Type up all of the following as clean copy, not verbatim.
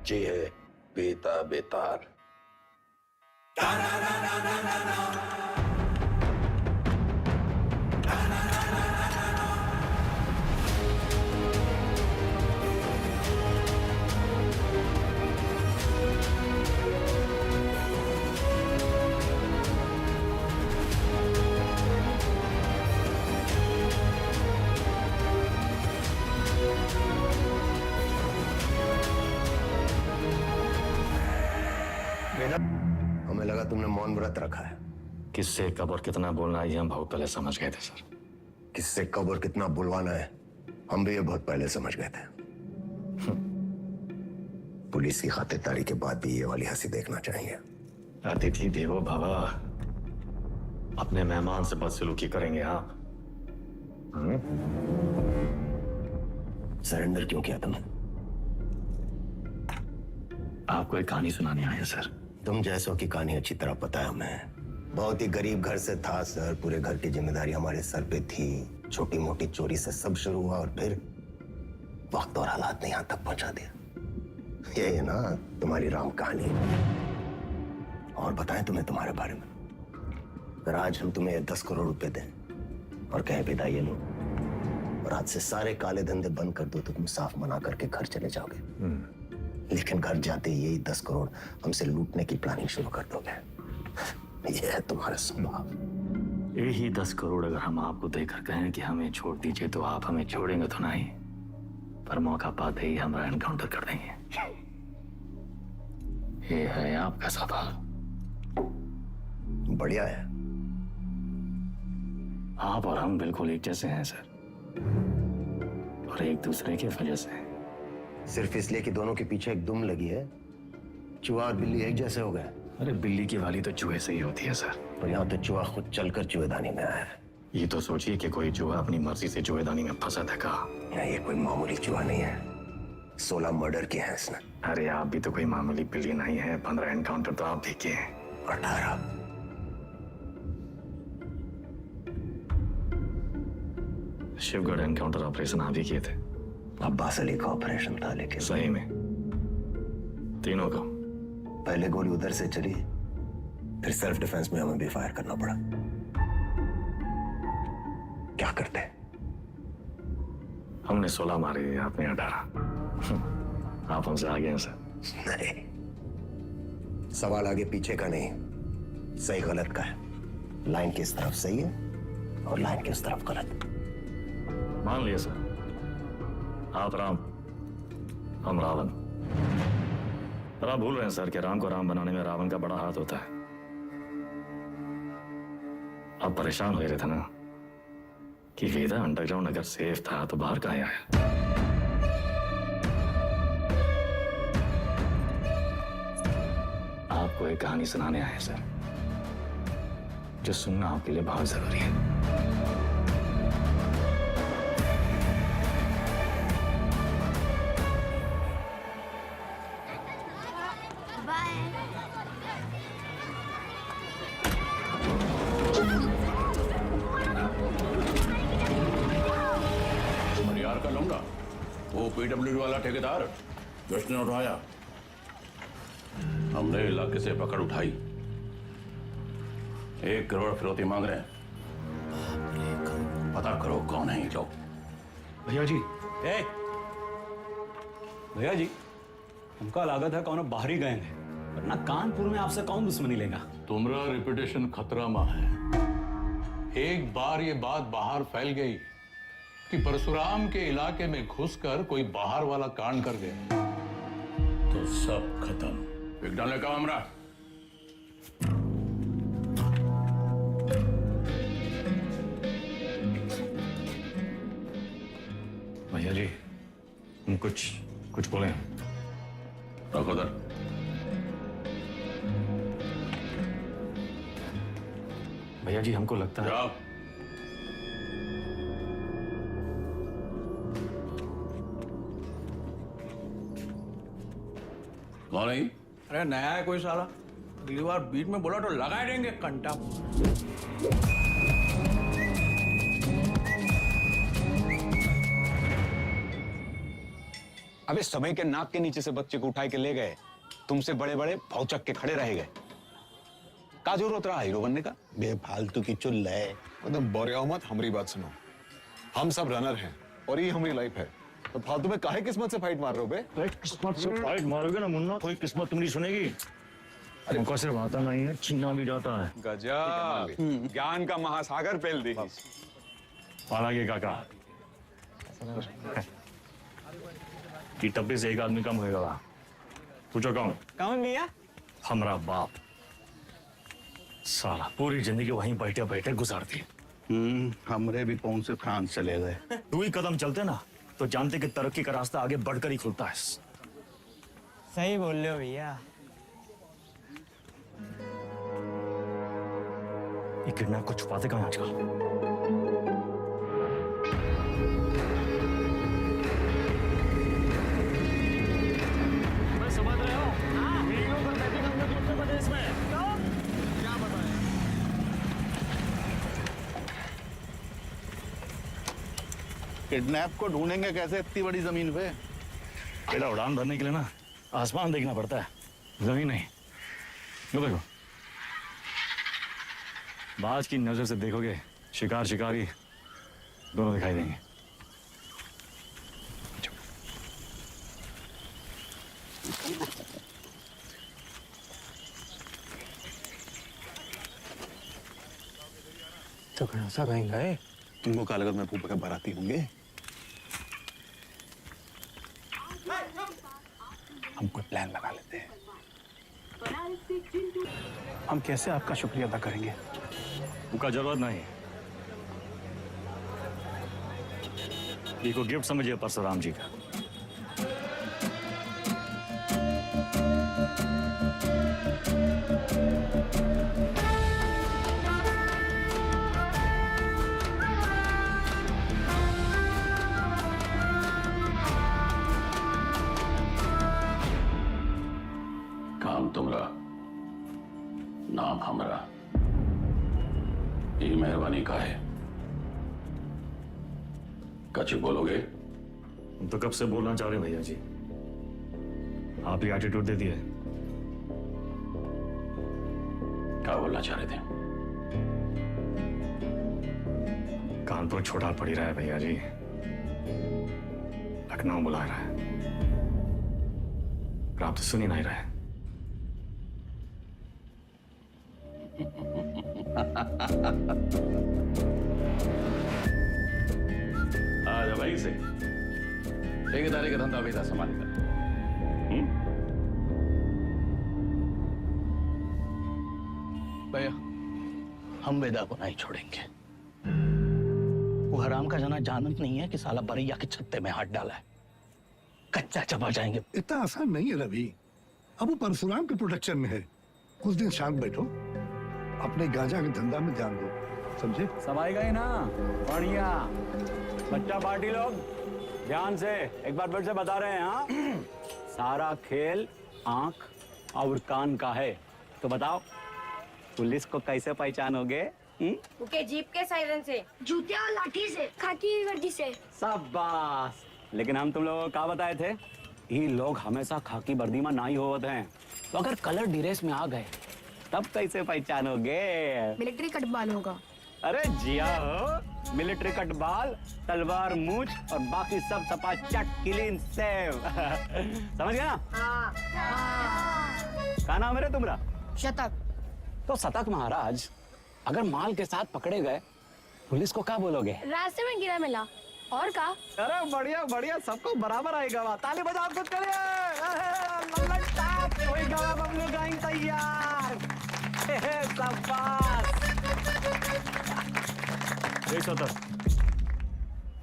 बच्ची है पीता बेतार। हमें लगा तुमने मौन व्रत रखा है। किससे कब और कितना बोलना है ये हम बहुत पहले समझ गए थे सर। किससे कब और कितना बुलवाना है हम भी ये बहुत पहले समझ गए थे। पुलिस की खातिरदारी के बाद भी ये वाली हंसी देखना चाहिए। अतिथि देवो भव, अपने मेहमान से बदसलूकी करेंगे आप? सरेंडर क्यों किया तुमने? आपको एक कहानी सुनानी आया सर। तुम जैसों की कहानी अच्छी तरह पता है हमें। बहुत ही गरीब घर से था सर, पूरे घर की जिम्मेदारी हमारे सर पे थी। छोटी मोटी चोरी से सब शुरू हुआ और फिर वक्त और हालात ने यहां तक पहुंचा दिया। ये है ना तुम्हारी राम कहानी। और बताएं तुम्हें तुम्हारे बारे में। अगर आज हम तुम्हें 10 करोड़ रुपए दें और कहें विदा ये लो और आज से सारे काले धंधे बंद कर दो तो तुम साफ मना करके घर चले जाओगे। लेकिन घर जाते ही यही 10 करोड़ हमसे लूटने की प्लानिंग शुरू कर दोगे। यह है तुम्हारा स्वभाव। यही 10 करोड़ अगर हम आपको देकर कहें कि हमें छोड़ दीजिए तो आप हमें छोड़ेंगे तो नहीं, पर मौका पाते ही हमारा एनकाउंटर कर देंगे। ये है आपका स्वभाव। बढ़िया है। आप और हम बिल्कुल एक जैसे हैं सर, और एक दूसरे की वजह से। सिर्फ इसलिए कि दोनों के पीछे एक दुम लगी है, चूहा और बिल्ली एक जैसे हो गए। अरे बिल्ली की वाली तो चूहे से ही होती है सर। पर यहाँ तो चूहा खुद चलकर चूहेदानी में आया है। ये तो सोचिए कि कोई चूहा अपनी मर्जी से चूहेदानी में फंसा था का। ये कोई मामूली चूहा नहीं है, 16 मर्डर किए हैं इसने। अरे आप भी तो कोई मामूली बिल्ली नहीं है। 15 एनकाउंटर तो आप भी किए हैं। 18। शिवगढ़ एनकाउंटर ऑपरेशन आप ही किए थे। अब्बास अली का ऑपरेशन था, लेकिन सही में तीनों का। पहले गोली उधर से चली, फिर सेल्फ डिफेंस में हमें भी फायर करना पड़ा। क्या करते? हमने 16 मारे, आपने 18। आप हमसे आगे हैं सर। नहीं, सवाल आगे पीछे का नहीं, सही गलत का है। लाइन किस तरफ सही है और लाइन किस तरफ गलत। मान लिया सर, आप राम, हम रावण। पर आप भूल रहे हैं सर कि राम को राम बनाने में रावण का बड़ा हाथ होता है। आप परेशान हो रहे थे ना कि वेदा अंडरग्राउंड अगर सेफ था तो बाहर कहाँ आया। आपको एक कहानी सुनाने आए सर, जो सुनना आपके लिए बहुत जरूरी है। यार का लौंडा, वो पीडब्ल्यूडी वाला ठेकेदार जिसने उठाया, हमने इलाके से पकड़ उठाई। 1 करोड़ फिरौती मांग रहे हैं। पता करो कौन है ये लोग। भैया जी, भैया जी, हमका लागत है कौन बाहरी गए हैं, वरना कानपुर में आपसे कौन दुश्मनी लेगा। तुम्हारा रेपुटेशन खतरा में है। एक बार ये बात बाहर फैल गई कि परशुराम के इलाके में घुसकर कोई बाहर वाला कांड कर गया तो सब खत्म। विज्ञान का हमरा भैया जी, हम कुछ बोले। रखो दर। भैया जी, हमको लगता है। जाओ। कौन है? अरे नया है कोई साला, अगली बार बीच में बोला तो लगा देंगे कंटा। अबे समय के नाक के नीचे से बच्चे को उठाए के ले गए, तुमसे बड़े बड़े भौचक के खड़े रह गए। का जरूरत रहा हीरो बनने का? बेफालतू की चुल है। एकदम बोरिया मत, हमारी बात सुनो। हम सब रनर हैं और ये हमारी लाइफ है, तो फालतू में काहे किस्मत से फाइट मार रहे हो बे? किस्मत से फाइट मारोगे ना मुन्ना, कोई किस्मत तुम नहीं सुनेगी। हमको सिर्फ आता नहीं है, छीना भी जाता है। गजब, ज्ञान का महासागर पेल दी। हालांकि काका कि टप्पे से एक आदमी कम होएगा। पूछो कौन? कौन भैया? हमारा बाप। साला पूरी जिंदगी वहीं बैठे बैठे गुजार दी। हमरे भी पहुंच से फ्रांस चले गए। 2 ही कदम चलते ना तो जानते कि तरक्की का रास्ता आगे बढ़कर ही खुलता है। सही बोल रहे हो भैया। ये किडनैप को छुपाते कहाँ आजकल? मैं समझ रहा हूँ वीडियो पर बैठे हम लोग उत्तर प्रदेश में क्या बताएं? किडनैप को ढूंढेंगे कैसे इतनी बड़ी जमीन पे? पहला उड़ान भरने के लिए ना आसमान देखना पड़ता है, जमीन नहीं। लो देखो, बाज की नजर से देखोगे शिकार शिकारी दोनों दिखाई देंगे। तो कौन सा कहीं गए? तुमको क्या लगा मैं फूफा के बाराती होंगे? हम कोई प्लान बना लेते हैं। हम कैसे आपका शुक्रिया अदा करेंगे? उनका जरूरत नहीं। ये को गिफ्ट समझिए परशुराम जी का। काम तुमरा, नाम हमरा। ये मेहरबानी का है। कछ बोलोगे? हम तो कब से बोलना चाह रहे भैया जी, आप ही एटीट्यूड दे दिए। क्या बोलना चाह रहे थे? कानपुर छोटा पड़ ही रहा है भैया जी, लखनऊ बुला रहा है, पर आप तो सुन ही नहीं रहे। आजा भाई से ठेकेदारी का धंधा बेटा संभाल कर। भैया हम वेदा को नहीं छोड़ेंगे। वो हराम का जना जानत नहीं है कि साला बरैया के छत्ते में हाथ डाला है। कच्चा चबा जाएंगे। इतना आसान नहीं है रवि। अब वो परशुराम के प्रोटेक्शन में है। कुछ दिन शांत बैठो, अपने गांजा के धंधा में ध्यान दो, समझे? समाई गई ना? बढ़िया। बच्चा पार्टी लोग ध्यान से एक बार फिर से बता रहे हैं। हाँ, सारा खेल आंख और कान का है। तो बताओ पुलिस को कैसे पहचानोगे? उनके जीप के सायरन से, जूते और लाठी से, खाकी वर्दी से। शाबाश। लेकिन हम तुम लोगों को क्या बताए थे? ये लोग हमेशा खाकी वर्दी में नहीं होते हैं, तो अगर कलर ड्रेस में आ गए तब कैसे पहचानोगे? मिलिट्री कटबाल होगा। अरे जिया हो, मिलिट्री कटबाल, तलवार मूछ और बाकी सब चपाचट क्लीन सेव। समझ गया ना? क्या नाम है रे तुम्हारा? शतक। तो शतक महाराज, अगर माल के साथ पकड़े गए पुलिस को क्या बोलोगे? रास्ते में गिरा मिला। और का? अरे बढ़िया बढ़िया, सबको बराबर आएगा। ताली बजाओ कुछ करिए। बबलू गाइंग तैयार।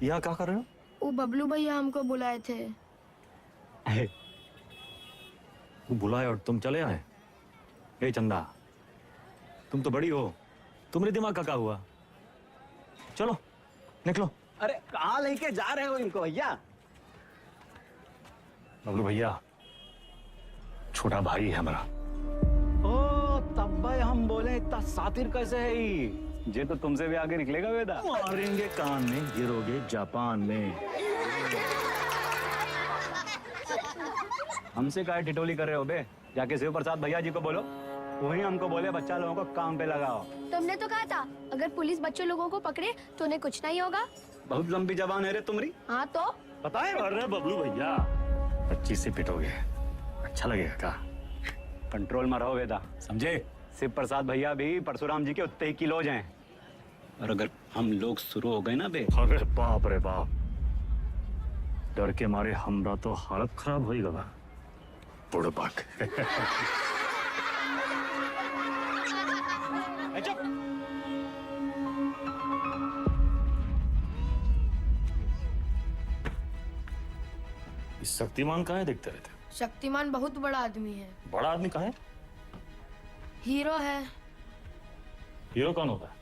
यहाँ क्या कर रहे हो? वो बबलू भैया हमको बुलाए थे। वो बुलाए और तुम चले आए? ए चंदा, तुम तो बड़ी हो, तुम्हारे दिमाग का क्या हुआ? चलो निकलो। अरे कहाँ लेके जा रहे हो इनको भैया? बबलू भैया छोटा भाई है हमारा। ओ तब भाई हम बोले इतना सातिर कैसे है ये तो तुमसे भी आगे निकलेगा वेदा। मारेंगे कान में, गिरोगे जापान में। हमसे काहे टिटोली कर रहे हो बे? जाके शिव प्रसाद भैया जी को बोलो, वही हमको बोले बच्चा लोगों को काम पे लगाओ। तुमने तो कहा था अगर पुलिस बच्चों लोगों को पकड़े तो उन्हें कुछ नहीं होगा। बहुत लंबी जबान है रे तुम्हारी। हाँ तो पता है अरे बबलू भैया 25 से पिटोगे, अच्छा लगेगा का? कंट्रोल में रहो वेदा, समझे? शिव प्रसाद भैया भी परशुराम जी के उतने ही किलोज हैं। और अगर हम लोग शुरू हो गए ना बे, अरे बाप रे बाप, डर के मारे हमरा तो हालत खराब हो गया। बुड़बक। चुप। इस शक्तिमान कहाँ है देखते रहते? शक्तिमान बहुत बड़ा आदमी है। बड़ा आदमी कहाँ है? हीरो है हीरो कौन होता है?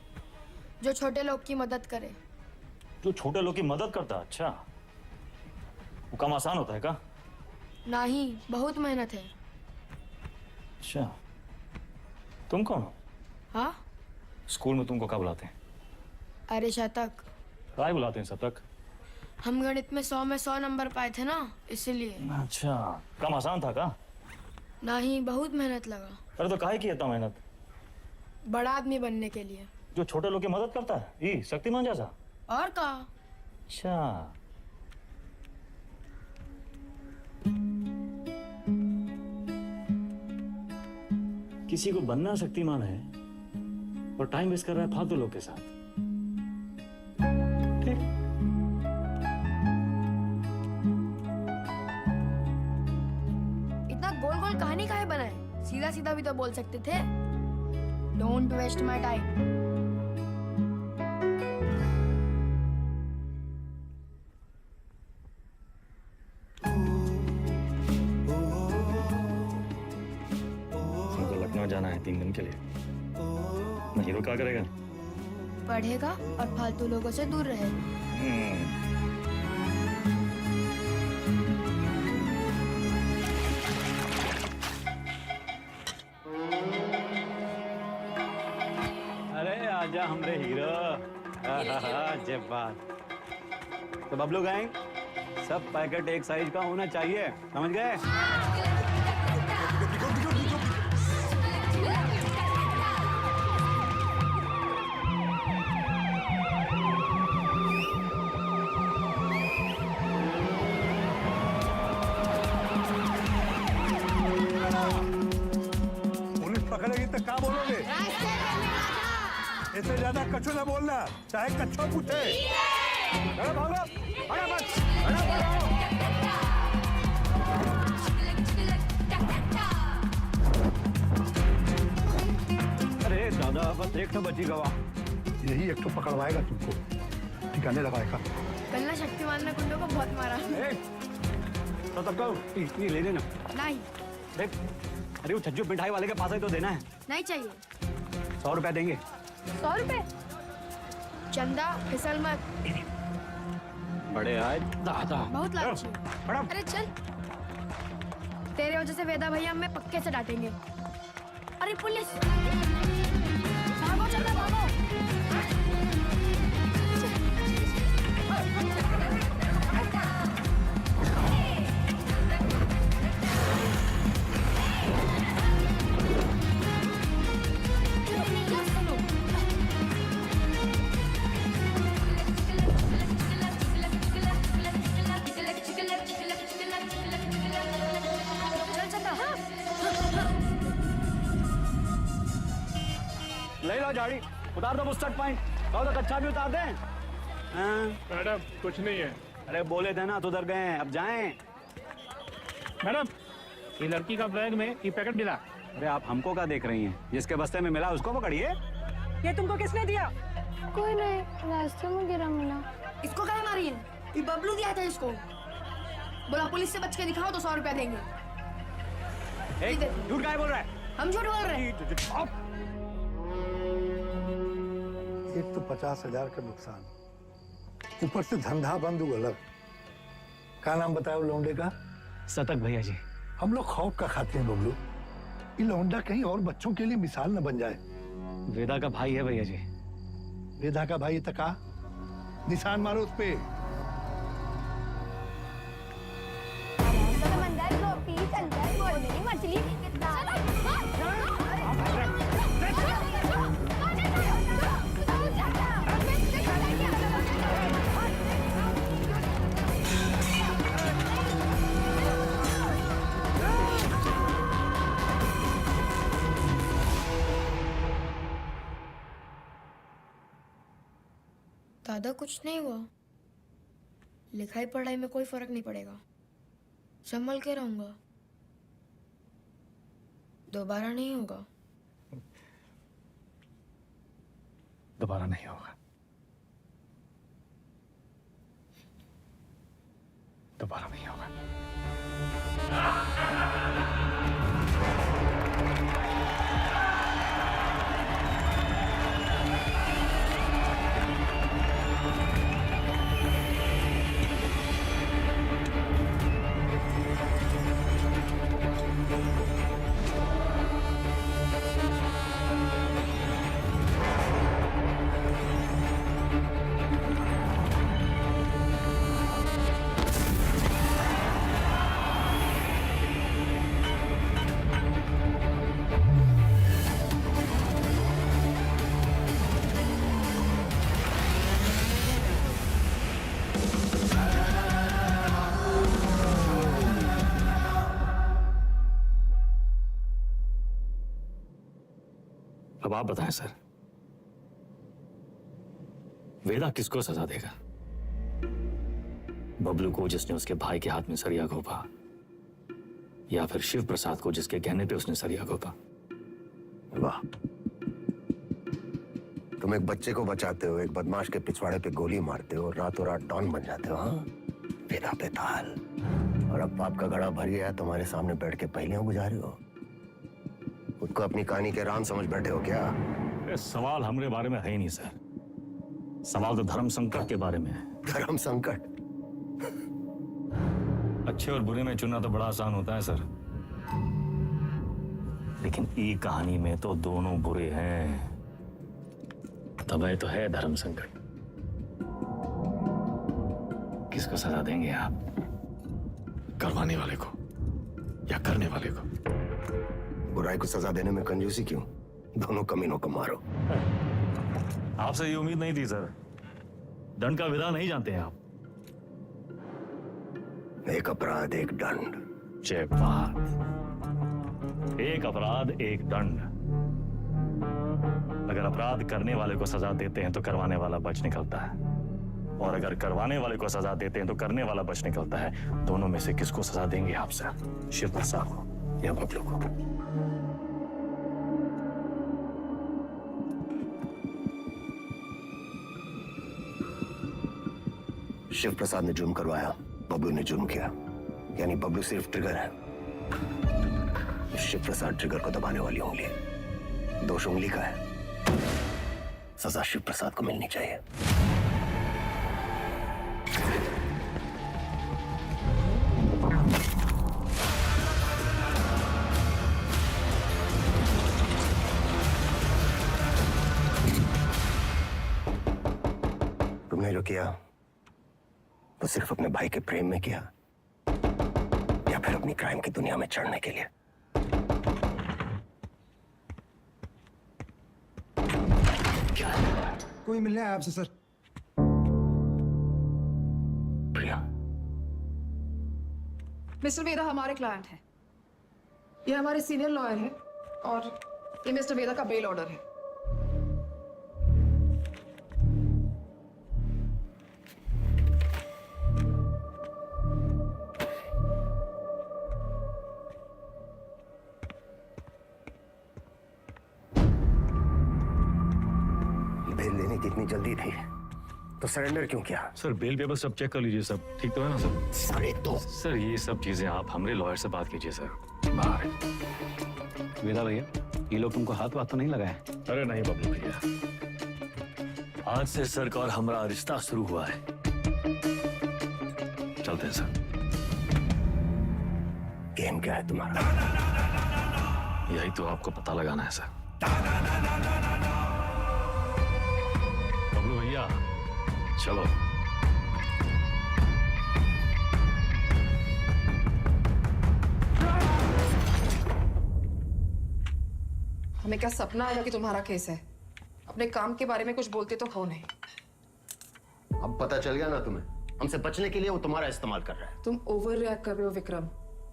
जो छोटे लोग की मदद करे। जो छोटे लोग की मदद करता है? अच्छा, वो काम आसान होता है का? नहीं, बहुत मेहनत है। अच्छा, तुम कौन हो? हाँ? स्कूल में तुमको क्या बुलाते हैं? अरे शतक। काय बुलाते हैं शतक? हम गणित में 100 में 100 नंबर पाए थे ना, इसीलिए। अच्छा, काम आसान था का? नहीं, बहुत मेहनत लगा। अरे तो काहे की इतना मेहनत? बड़ा आदमी बनने के लिए। जो छोटे लोग की मदद करता है, ये शक्तिमान जैसा? और का? अच्छा, किसी को बनना शक्तिमान है और टाइम वेस्ट कर रहा है फालतू लोग के साथ। ठीक। इतना गोल गोल कहानी काहे बनाए? सीधा सीधा भी तो बोल सकते थे। Don't waste my time. हमको लखनऊ जाना है 3 दिन के लिए। मैं हीरो क्या करेगा? पढ़ेगा और फालतू लोगों से दूर रहेगा। अरे आजा हमरे हीरो। जब बात तो बबलू गैंग, सब पैकेट एक साइज का होना चाहिए, समझ गए? पुलिस पकड़ेगी तो क्या बोलोगे? इससे ज्यादा कछु ना बोलना, चाहे कच्छो पूछे। अरे भागो, अरे दादा, बस एक तो बची गवा। यही एक तो पकड़वाएगा तुमको, ठिकाने लगाएगा। कल ना शक्तिमान ने गुंडों को बहुत मारा। तो तब कहो, ये ले लेना। नहीं, देख, अरे वो छज्जू मिठाई वाले के पास ही तो देना है। नहीं चाहिए। 100 रुपया देंगे। 100 रुपए? चंदा, फिसल मत। बड़े आए दादा। बहुत लालची है। अरे चल, तेरे वजह से वेदा भैया हमें पक्के से डांटेंगे। अरे पुलिस! भागो चंदा, भागो। ले लो झाड़ी, उतार दो बुस्टर्ड पॉइंट। कहो तो कच्चा भी उतार दें। मैडम कुछ नहीं है। अरे बोले थे ना, तो उधर गए हैं, अब जाएं। मैडम, ये लड़की का बैग में ये पैकेट मिला। अरे आप हमको क्या देख रही हैं? जिसके बस्ते में मिला उसको पकड़िए। ये तुमको किसने दिया? कोई नहीं, रास्ते में गिरा मिला। इसको काहे मारी है? ये बबलू दिया था इसको। बोला पुलिस से बच के दिखाओ तो 100 रुपया देंगे। झूठ काहे बोल रहा है? हम झूठ बोल रहे हैं। एक तो 50,000 का नुकसान, ऊपर से धंधा बंद हुआ अलग। क्या नाम बताया लौंडे का? शतक भैया जी। हम लोग खौफ का खाते हैं बबलू, ये लौंडा कहीं और बच्चों के लिए मिसाल न बन जाए। वेदा का भाई है भैया जी। वेदा का भाई तका, निशान मारो उस पे। समंदर को पी चल दादा कुछ नहीं हुआ, लिखाई पढ़ाई में कोई फर्क नहीं पड़ेगा, संभल के रहूंगा, दोबारा नहीं होगा। दोबारा नहीं होगा, दोबारा नहीं होगा। अब आप बताएं सर, वेदा किसको सजा देगा? बबलू को जिसने उसके भाई के हाथ में सरिया घोंपा, या फिर शिव प्रसाद को जिसके कहने पे उसने सरिया घोंपा? वाह, तुम एक बच्चे को बचाते हो, एक बदमाश के पिछवाड़े पे गोली मारते हो, रातों रात डॉन बन जाते हो। हाँ, वेदा पे ताल। और अब पाप का घड़ा भर गया, तुम्हारे सामने बैठ के पहेलियां बुझा रहे हो। खुद को अपनी कहानी के राम समझ बैठे हो क्या? सवाल हमारे बारे में है ही नहीं सर, सवाल तो धर्म संकट के बारे में है। धर्म संकट? अच्छे और बुरे में चुनना तो बड़ा आसान होता है सर, लेकिन ई कहानी में तो दोनों बुरे हैं, तब तो है धर्म संकट। किसको सजा देंगे आप? करवाने वाले को या करने वाले को? बुराई को सजा देने में कंजूसी क्यों? दोनों कमीनों को मारो। आपसे ये उम्मीद नहीं थी सर, दंड का विधान नहीं जानते हैं आप। एक अपराध एक दंड। जय बात, एक अपराध एक दंड। अगर अपराध करने वाले को सजा देते हैं तो करवाने वाला बच निकलता है, और अगर करवाने वाले को सजा देते हैं तो करने वाला बच निकलता है। दोनों में से किसको सजा देंगे आप सर? शिव प्रसाद को या बबलू को? शिव प्रसाद ने जुर्म करवाया, बबलू ने जुर्म किया, यानी बबलू सिर्फ ट्रिगर है, शिव प्रसाद ट्रिगर को दबाने वाली उंगली है। दोष उंगली का है, सजा शिव प्रसाद को मिलनी चाहिए। तुमने जो किया वो सिर्फ अपने भाई के प्रेम में किया, या फिर अपनी क्राइम की दुनिया में चढ़ने के लिए? क्या कोई मिलने आया आपसे सर? प्रिया, मिस्टर वेदा हमारे क्लाइंट हैं, ये हमारे सीनियर लॉयर हैं, और ये मिस्टर वेदा का बेल ऑर्डर है। इतनी जल्दी थी तो सरेंडर क्यों किया? सर बेल पेपर सब चेक कर लीजिए, सब ठीक तो है ना सर? सारे तो सर ये सब चीजें आप हमारे लॉयर से बात कीजिए सर। बाहर। वेदा भैया, ये लोग तुमको हाथ वाथ तो नहीं लगाए? अरे नहीं बबलू भैया, आज से सर का और हमारा रिश्ता शुरू हुआ है। चलते हैं सर। गेम क्या है तुम्हारा? यही तो आपको पता लगाना है सर। बबलू भैया चलो। हमें क्या सपना आया कि तुम्हारा केस है? अपने काम के बारे में कुछ बोलते तो हो नहीं। अब पता चल गया ना तुम्हें, हमसे बचने के लिए वो तुम्हारा इस्तेमाल कर रहा है। तुम ओवर रिएक्ट कर रहे हो विक्रम।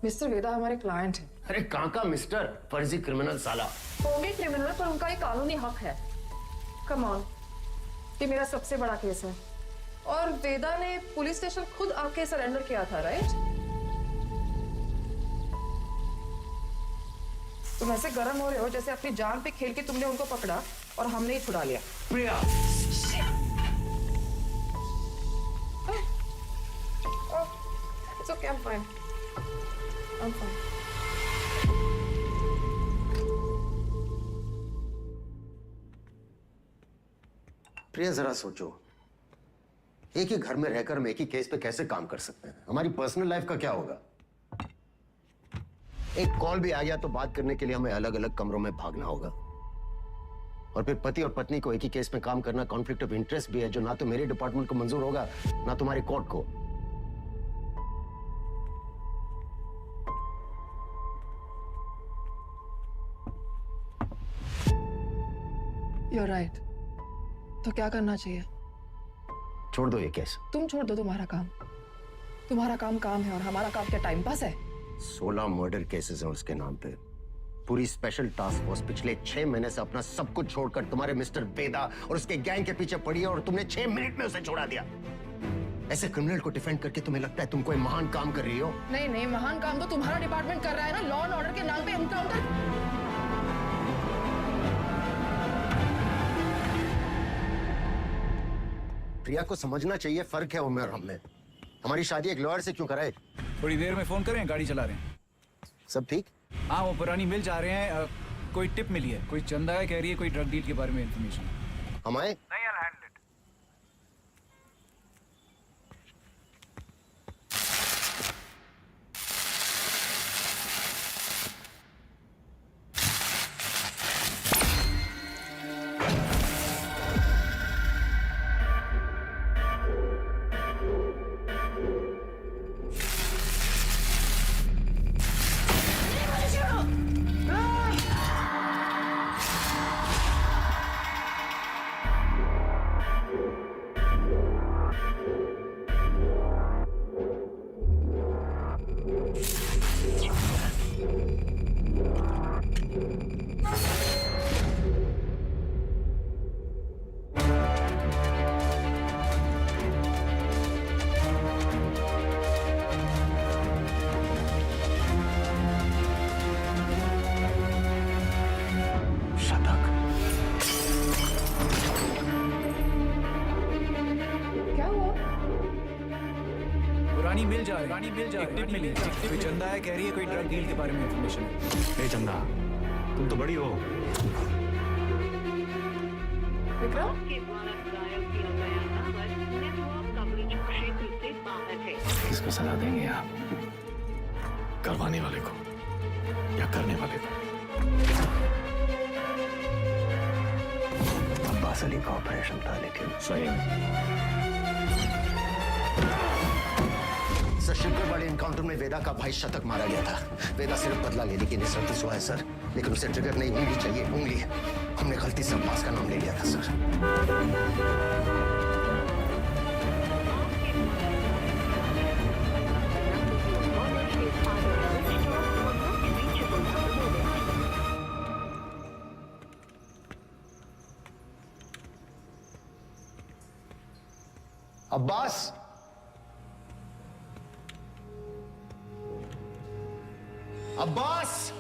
मिस्टर वेदा हमारे क्लाइंट हैं। अरे कहाँ का मिस्टर, फर्जी क्रिमिनल साला। होंगे क्रिमिनल, पर उनका एक कानूनी हक है। कम ऑन, ये मेरा सबसे बड़ा केस है। और वेदा ने पुलिस स्टेशन खुद आके सरेंडर किया था, राइट? तुम ऐसे गर्म हो रहे हो जैसे अपनी जान पे खेल के तुमने उनको पकड़ा और हमने ही छुड़ा लिया। प्रिया, It's okay, I'm fine. I'm fine. प्रिया जरा सोचो, एक ही घर में रहकर हम एक ही केस पे कैसे काम कर सकते हैं? हमारी पर्सनल लाइफ का क्या होगा? एक कॉल भी आ गया तो बात करने के लिए हमें अलग अलग कमरों में भागना होगा। और फिर पति और पत्नी को एक ही केस में काम करना कॉन्फ्लिक्ट ऑफ इंटरेस्ट भी है, जो ना तो मेरे डिपार्टमेंट को मंजूर होगा ना तुम्हारी कोर्ट को। You're right. तो क्या करना चाहिए? छोड़ दो ये केस। तुम छोड़ दो तुम्हारा काम। तुम्हारा काम काम है और हमारा काम क्या टाइम पास है? 16 मर्डर केसेस हैं उसके नाम पे। पूरी स्पेशल टास्क फोर्स पिछले 6 महीने से अपना सब कुछ छोड़कर तुम्हारे मिस्टर वेदा और उसके गैंग के पीछे पड़ी है और तुमने 6 मिनट में उसे छोड़ा दिया। ऐसे क्रिमिनल को डिफेंड करके तुम्हें लगता है तुम कोई महान काम कर रही हो? नहीं नहीं, महान काम तो तुम्हारा डिपार्टमेंट कर रहा है ना, लॉ एंड ऑर्डर के नाम पे एनकाउंटर। प्रिया को समझना चाहिए, फर्क है उम्र और हम में। हमारी शादी एक लॉयर से क्यों कराए? थोड़ी देर में फोन करें, गाड़ी चला रहे हैं। सब ठीक? हाँ, वो पुरानी मिल जा रहे हैं। कोई टिप मिली है, कोई चंदा है, कह रही है कोई ड्रग डील के बारे में इंफॉर्मेशन। हम आए? नहीं, I'll handle it. पुरानी मिल जा रही है, मिली कोई चंदा है, कह रही है कोई ड्रग डील के बारे में इंफॉर्मेशन है। ए चंदा, तुम तो बड़ी हो। विक्रम? किसको सजा देंगे आप? करवाने वाले को या करने वाले को? अब्बास अली का ऑपरेशन था, लेकिन सही में सर, शिवगढ़ वाले एनकाउंटर में वेदा का भाई शतक मारा गया था। वेदा सिर्फ बदला लेने की निस्सरती हुआ है सर, लेकिन उसे ट्रिगर नहीं, उंगली चाहिए, उंगली। हमने गलती से अब्बास का नाम ले लिया था सर। अब्बास, अब्बास,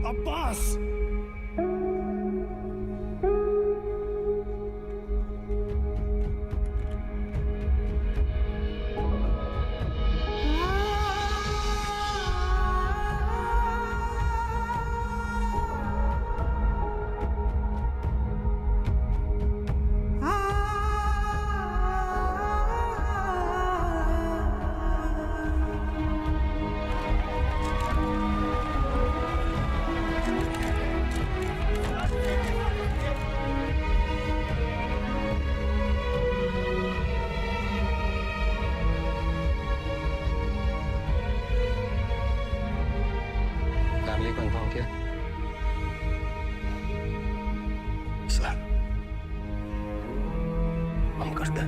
अब्बास, लिए कंफर्म किया? सर, हम करते हैं।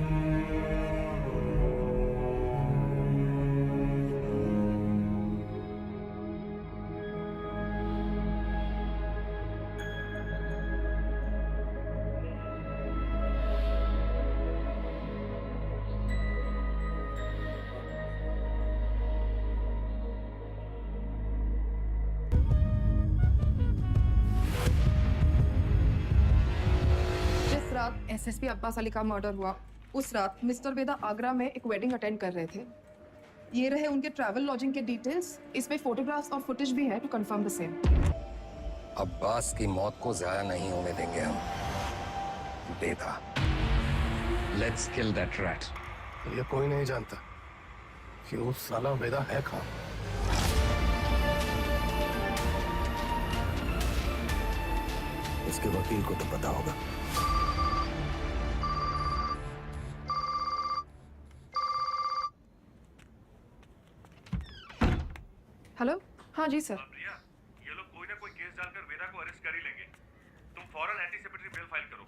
एसएसपी अब्बास अली का मर्डर हुआ उस रात मिस्टर वेदा आगरा में एक वेडिंग अटेंड कर रहे थे। ये रहे उनके ट्रैवल लॉजिंग के डिटेल्स। इसमें फोटोग्राफ्स और फुटेज भी है to confirm the same. Abbas की मौत को ज़ाया नहीं होने देंगे हम। Veda, let's kill that rat. ये कोई नहीं जानता कि वो साला वेदा है कहाँ। इसके वकील को तो पता होगा। हेलो, हाँ जी सर। प्रिया, ये लोग कोई ना कोई केस डालकर वेदा को अरेस्ट कर ही लेंगे। तुम फौरन एंटीसिपेटरी बेल फाइल करो।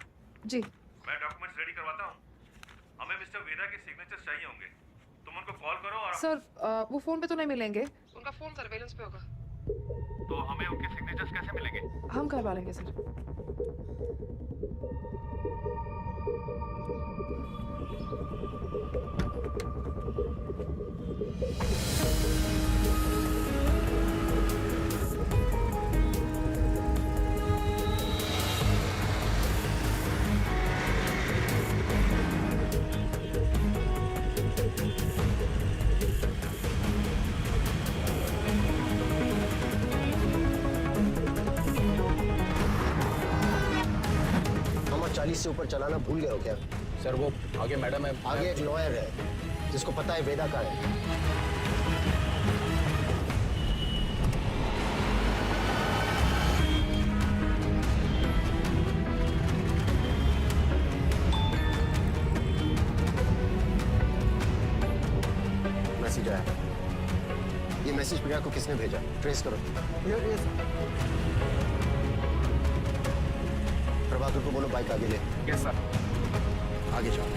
जी। मैं डॉक्यूमेंट्स रेडी करवाता हूँ। हमें मिस्टर वेदा के सिग्नेचर्स चाहिए होंगे। तुम उनको कॉल करो और सर वो फोन पे तो नहीं मिलेंगे, उनका फोन सर्वेलेंस पे होगा। तो हमें उनके सिग्नेचर्स कैसे मिलेंगे? हम करवा लेंगे सर। हम 40 से ऊपर चलाना भूल गए हो क्या? सर वो आगे मैडम है। आगे एक लॉयर है जिसको पता है वेदा का है। मैसेज आया। ये मैसेज प्रिया को किसने भेजा? ट्रेस करो। प्रभाकर को बोलो बाइक आगे ले। Yes sir. आगे जाओ।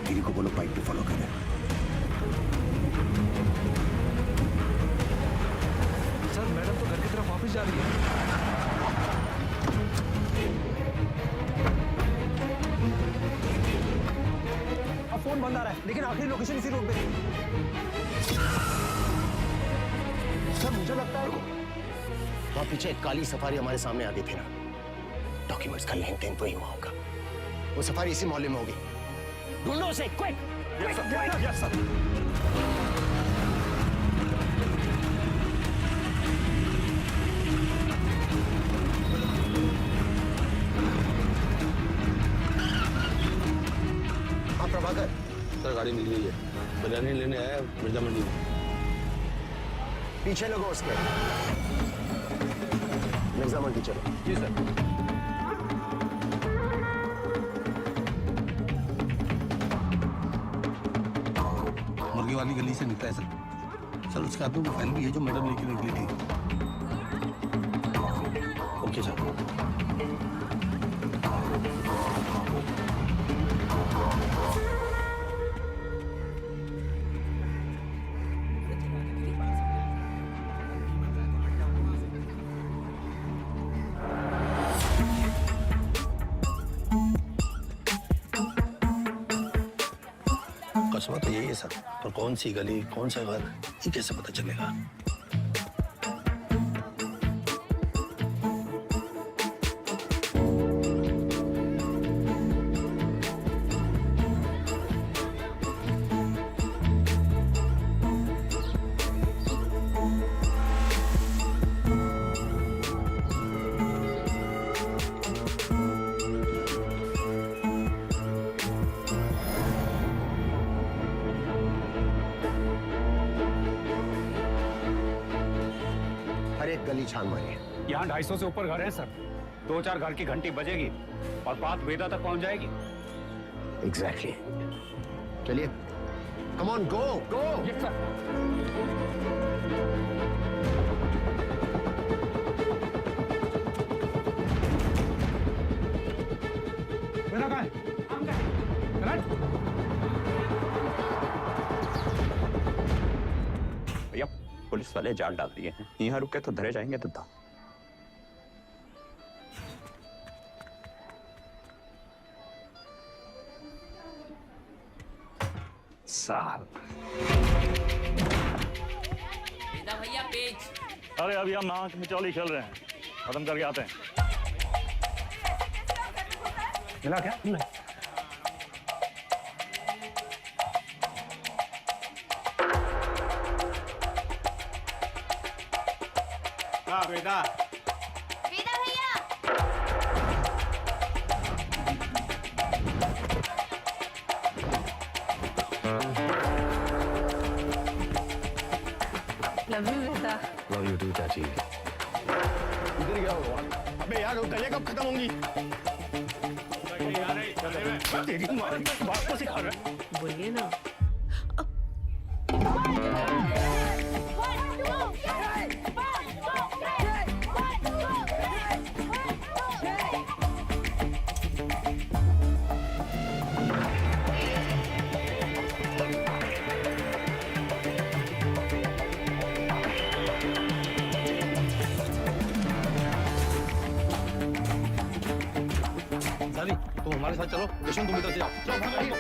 गिरी को बोलो बाइक पे फॉलो करें। सर मैडम तो घर की तरफ वापस जा रही है। फोन बंद आ रहा है लेकिन आखिरी लोकेशन इसी रोड पे है। सर मुझे लगता है वहां पीछे एक काली सफारी हमारे सामने आ गई थी ना। डॉक्यूमेंट्स का लेन देन तो ही हुआ होगा। वो सफारी इसी मोहल्ले में होगी। ढूंढो उसे क्विक। Yes sir. हाँ प्रभाकर। सर गाड़ी मिल गई है। बिरयानी लेने आया मिर्जा मंडी में। पीछे लगो उसके। मिर्जा मंडी चलो। जी सर। मुर्गी वाली गली से निकला है सर। सर उसके हाथ में वो फाइल भी है जो मैडम लेके निकली थी। Okay sir. कस्बा तो यही है सर, पर कौन सी गली कौन सा घर ये कैसे पता चलेगा? गली छान मारिए। यहाँ 250 से ऊपर घर है सर। 2-4 घर की घंटी बजेगी और बात वेदा तक पहुंच जाएगी। एग्जैक्टली। चलिए, come on, go go. Yes sir. Veda कहाँ है? भैया पुलिस वाले जाल डाल दिए हैं, यहाँ रुके तो धरे जाएंगे तो था। साल भैया पेज। अरे अभी हम नाक मिचौली खेल रहे हैं, खत्म करके आते हैं। मिला क्या? वेदा भैया। Love you Veda. Love you too चाची। इधर क्या हुआ? अबे यार वो गले कब खत्म होंगी? तेरी माँ बात को सिखा रहा है। बोलिए ना। तुम हमारे साथ चलो, यशवंत तुम इधर से जाओ। चलो भागो।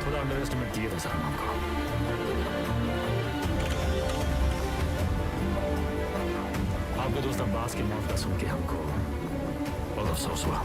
थोड़ा अंडर एस्टिमेट किए थे सलमान को। आपके दोस्त अब्बास की मौत का सुन के हमको बहुत अफसोस हुआ।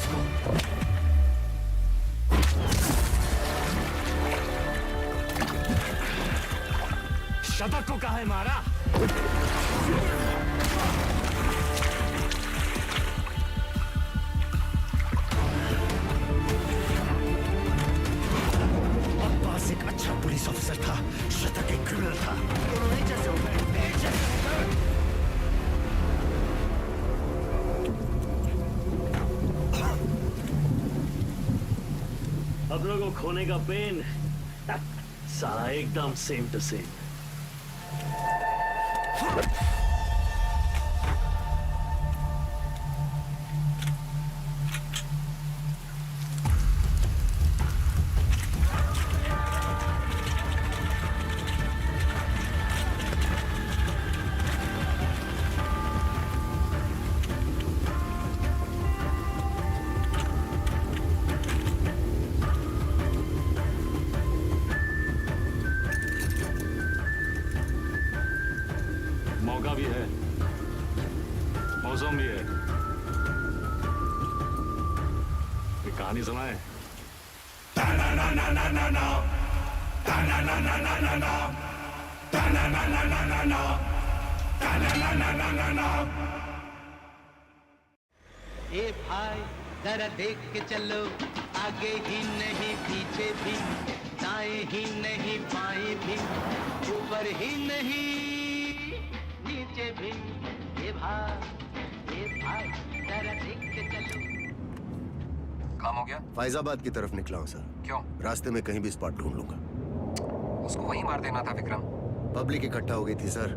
इसको। शतक को कहा है मारा? अब्बास एक अच्छा पुलिस ऑफिसर था, शतक एक क्रिमिनल था। दोनों एक जैसे हो गए, एक जैसे हो गए। अब लोगों को खोने का पेन सारा एकदम सेम टू सेम। मौका भी है, मौसम भी है। ये कहानी सुनाए। ए भाई जरा देख के चलो, आगे ही नहीं पीछे भी, दाएं ही नहीं बाएं भी, ऊपर ही नहीं नीचे भी। ए भाई जरा देख के चलो। काम हो गया? फैजाबाद की तरफ निकला हूँ सर। क्यों? रास्ते में कहीं भी स्पॉट ढूंढ लूंगा। उसको वहीं मार देना था विक्रम। पब्लिक इकट्ठा हो गई थी सर,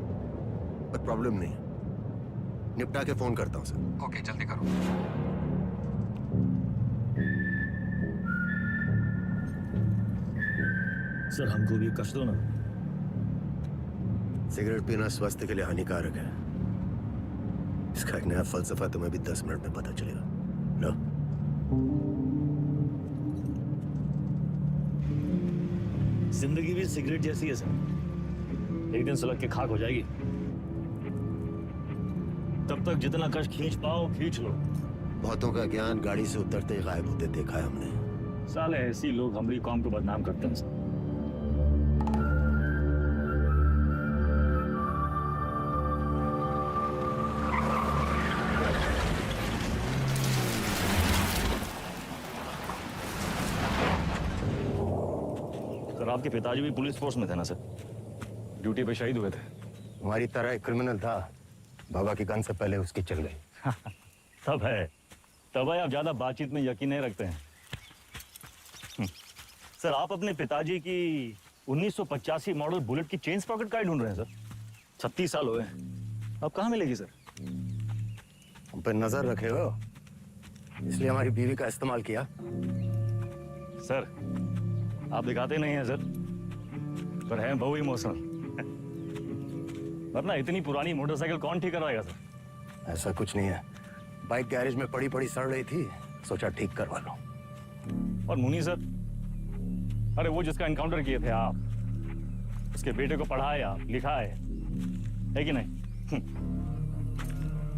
पर प्रॉब्लम नहीं, निपटा के फोन करता हूँ सर। ओके, जल्दी करो। सर हमको भी कष्ट दो ना। सिगरेट पीना स्वास्थ्य के लिए हानिकारक है। इसका एक नया फलसफा तुम्हें भी 10 मिनट में पता चलेगा। लो। जिंदगी भी सिगरेट जैसी है सर, एक दिन सुलग के खाक हो जाएगी। तब तक जितना कष्ट खींच पाओ खींच लो। बहुतों का ज्ञान गाड़ी से उतरते ही गायब होते देखा है हमने। साले ऐसी लोग हमारी कौम को बदनाम करते हैं सर। सर आपके पिताजी भी पुलिस फोर्स में थे ना सर? ड्यूटी पे शहीद हुए थे। हमारी तरह एक क्रिमिनल था, बाबा की गन से पहले उसकी चल गई। तब है आप ज्यादा बातचीत में यकीन नहीं रखते हैं। सर आप अपने पिताजी की 1985 मॉडल बुलेट की चेन स्प्रॉकेट का ढूंढ रहे हैं सर? 36 साल हुए हैं, अब कहाँ मिलेगी सर? हम पे नजर रखे हो, इसलिए हमारी बीवी का इस्तेमाल किया। सर आप दिखाते नहीं हैं सर, पर हैं बहु इमोशनल। वरना इतनी पुरानी मोटरसाइकिल कौन ठीक करवाएगा सर? ऐसा कुछ नहीं है, बाइक गैरेज में पड़ी पड़ी सड़ रही थी, सोचा ठीक करवा लो। और मुनी सर, अरे वो जिसका एनकाउंटर किए थे आप, उसके बेटे को पढ़ाए आप, लिखाए, है कि नहीं?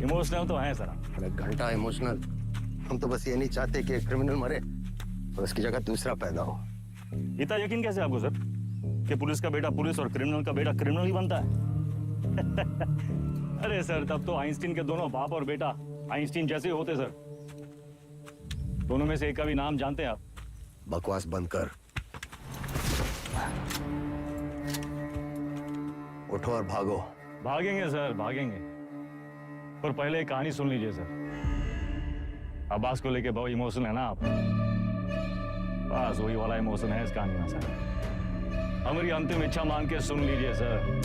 इमोशनल तो हैं सर। अरे घंटा इमोशनल, हम तो बस ये नहीं चाहते कि एक क्रिमिनल मरे और उसकी जगह दूसरा पैदा हो। इतना यकीन कैसे आपको सर कि पुलिस का बेटा पुलिस और क्रिमिनल का बेटा क्रिमिनल ही बनता है? अरे सर तब तो आइंस्टीन के दोनों बाप और बेटा आइंस्टीन जैसे होते सर। दोनों में से एक का भी नाम जानते हैं आप? बकवास बंद कर, उठो और भागो। भागेंगे सर भागेंगे, पर पहले एक कहानी सुन लीजिए सर। अब्बास को लेके बहुत इमोशनल है ना आप? बस वही वाला इमोशन है इस कहानी में सर। हमारी अंतिम इच्छा मान के सुन लीजिए सर।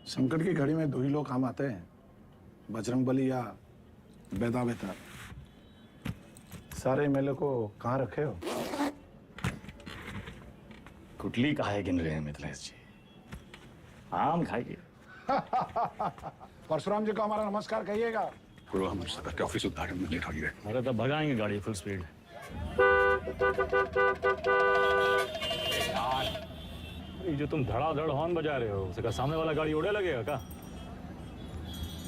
संकट की घड़ी में दो ही लोग काम आते हैं, बजरंगबली या बेदा बेतार। सारे एमएलए को कहाँ रखे हो? कुटली काहे गिन रहे हैं मिथिलेश जी? आम खाइए। परशुराम जी को हमारा नमस्कार कहिएगा। गुरु हमारे सदर के ऑफिस उद्घाटन में लेट हो गए। अरे तो भगाएंगे गाड़ी फुल स्पीड। ये जो तुम धड़ाधड़ हॉर्न बजा रहे हो उसे का सामने वाला गाड़ी उड़े लगेगा क्या?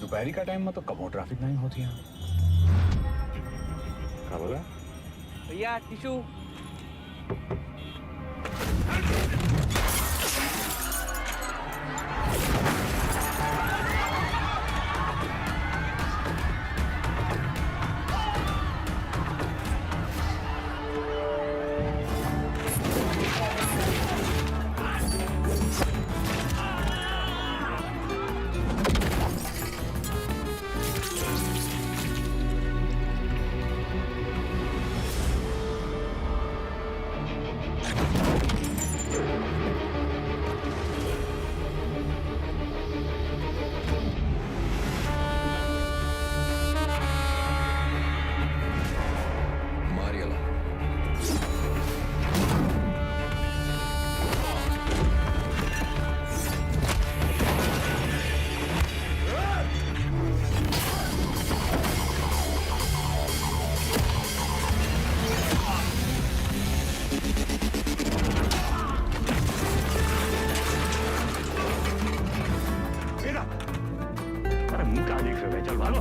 दोपहरी का टाइम में तो कब ट्रैफिक नहीं होती है। क्या बोला? भैया टिशू। अरे मुंह क्या देख रहे हो? चल भागो।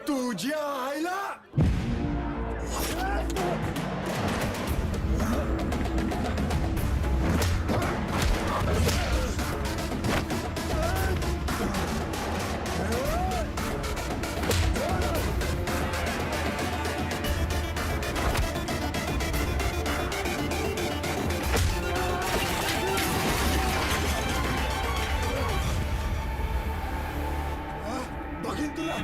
तुझ्या आईला बघीन तुला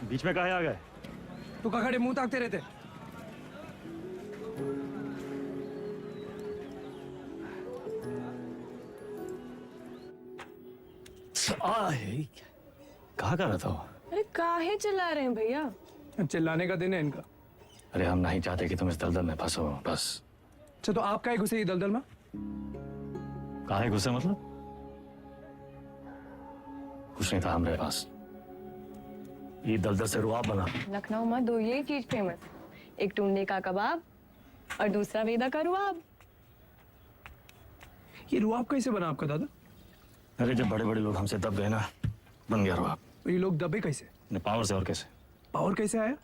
बीच में काहे आ गए? तू का खड़े मुंह ताकते रहते? कहा कर रहा था? अरे काहे चिल्ला रहे हैं भैया? चिल्लाने का दिन है इनका। अरे हम नहीं चाहते कि तुम इस दलदल में फंसो, बस। अच्छा तो आप काहे घुसे ये दलदल में? काहे घुसे मतलब? कुछ नहीं था हमारे पास। ये दलदल से रुआब बना। लखनऊ में दो यही चीज फेमस, एक टुंडे का कबाब और दूसरा वेदा का रुआब। ये रुआब कैसे बना आपका दादा? अरे जब बड़े बड़े लोग हमसे दब गए ना, बन गया रुआब। तो ये लोग दबे कैसे? पावर से। और कैसे? पावर कैसे आया?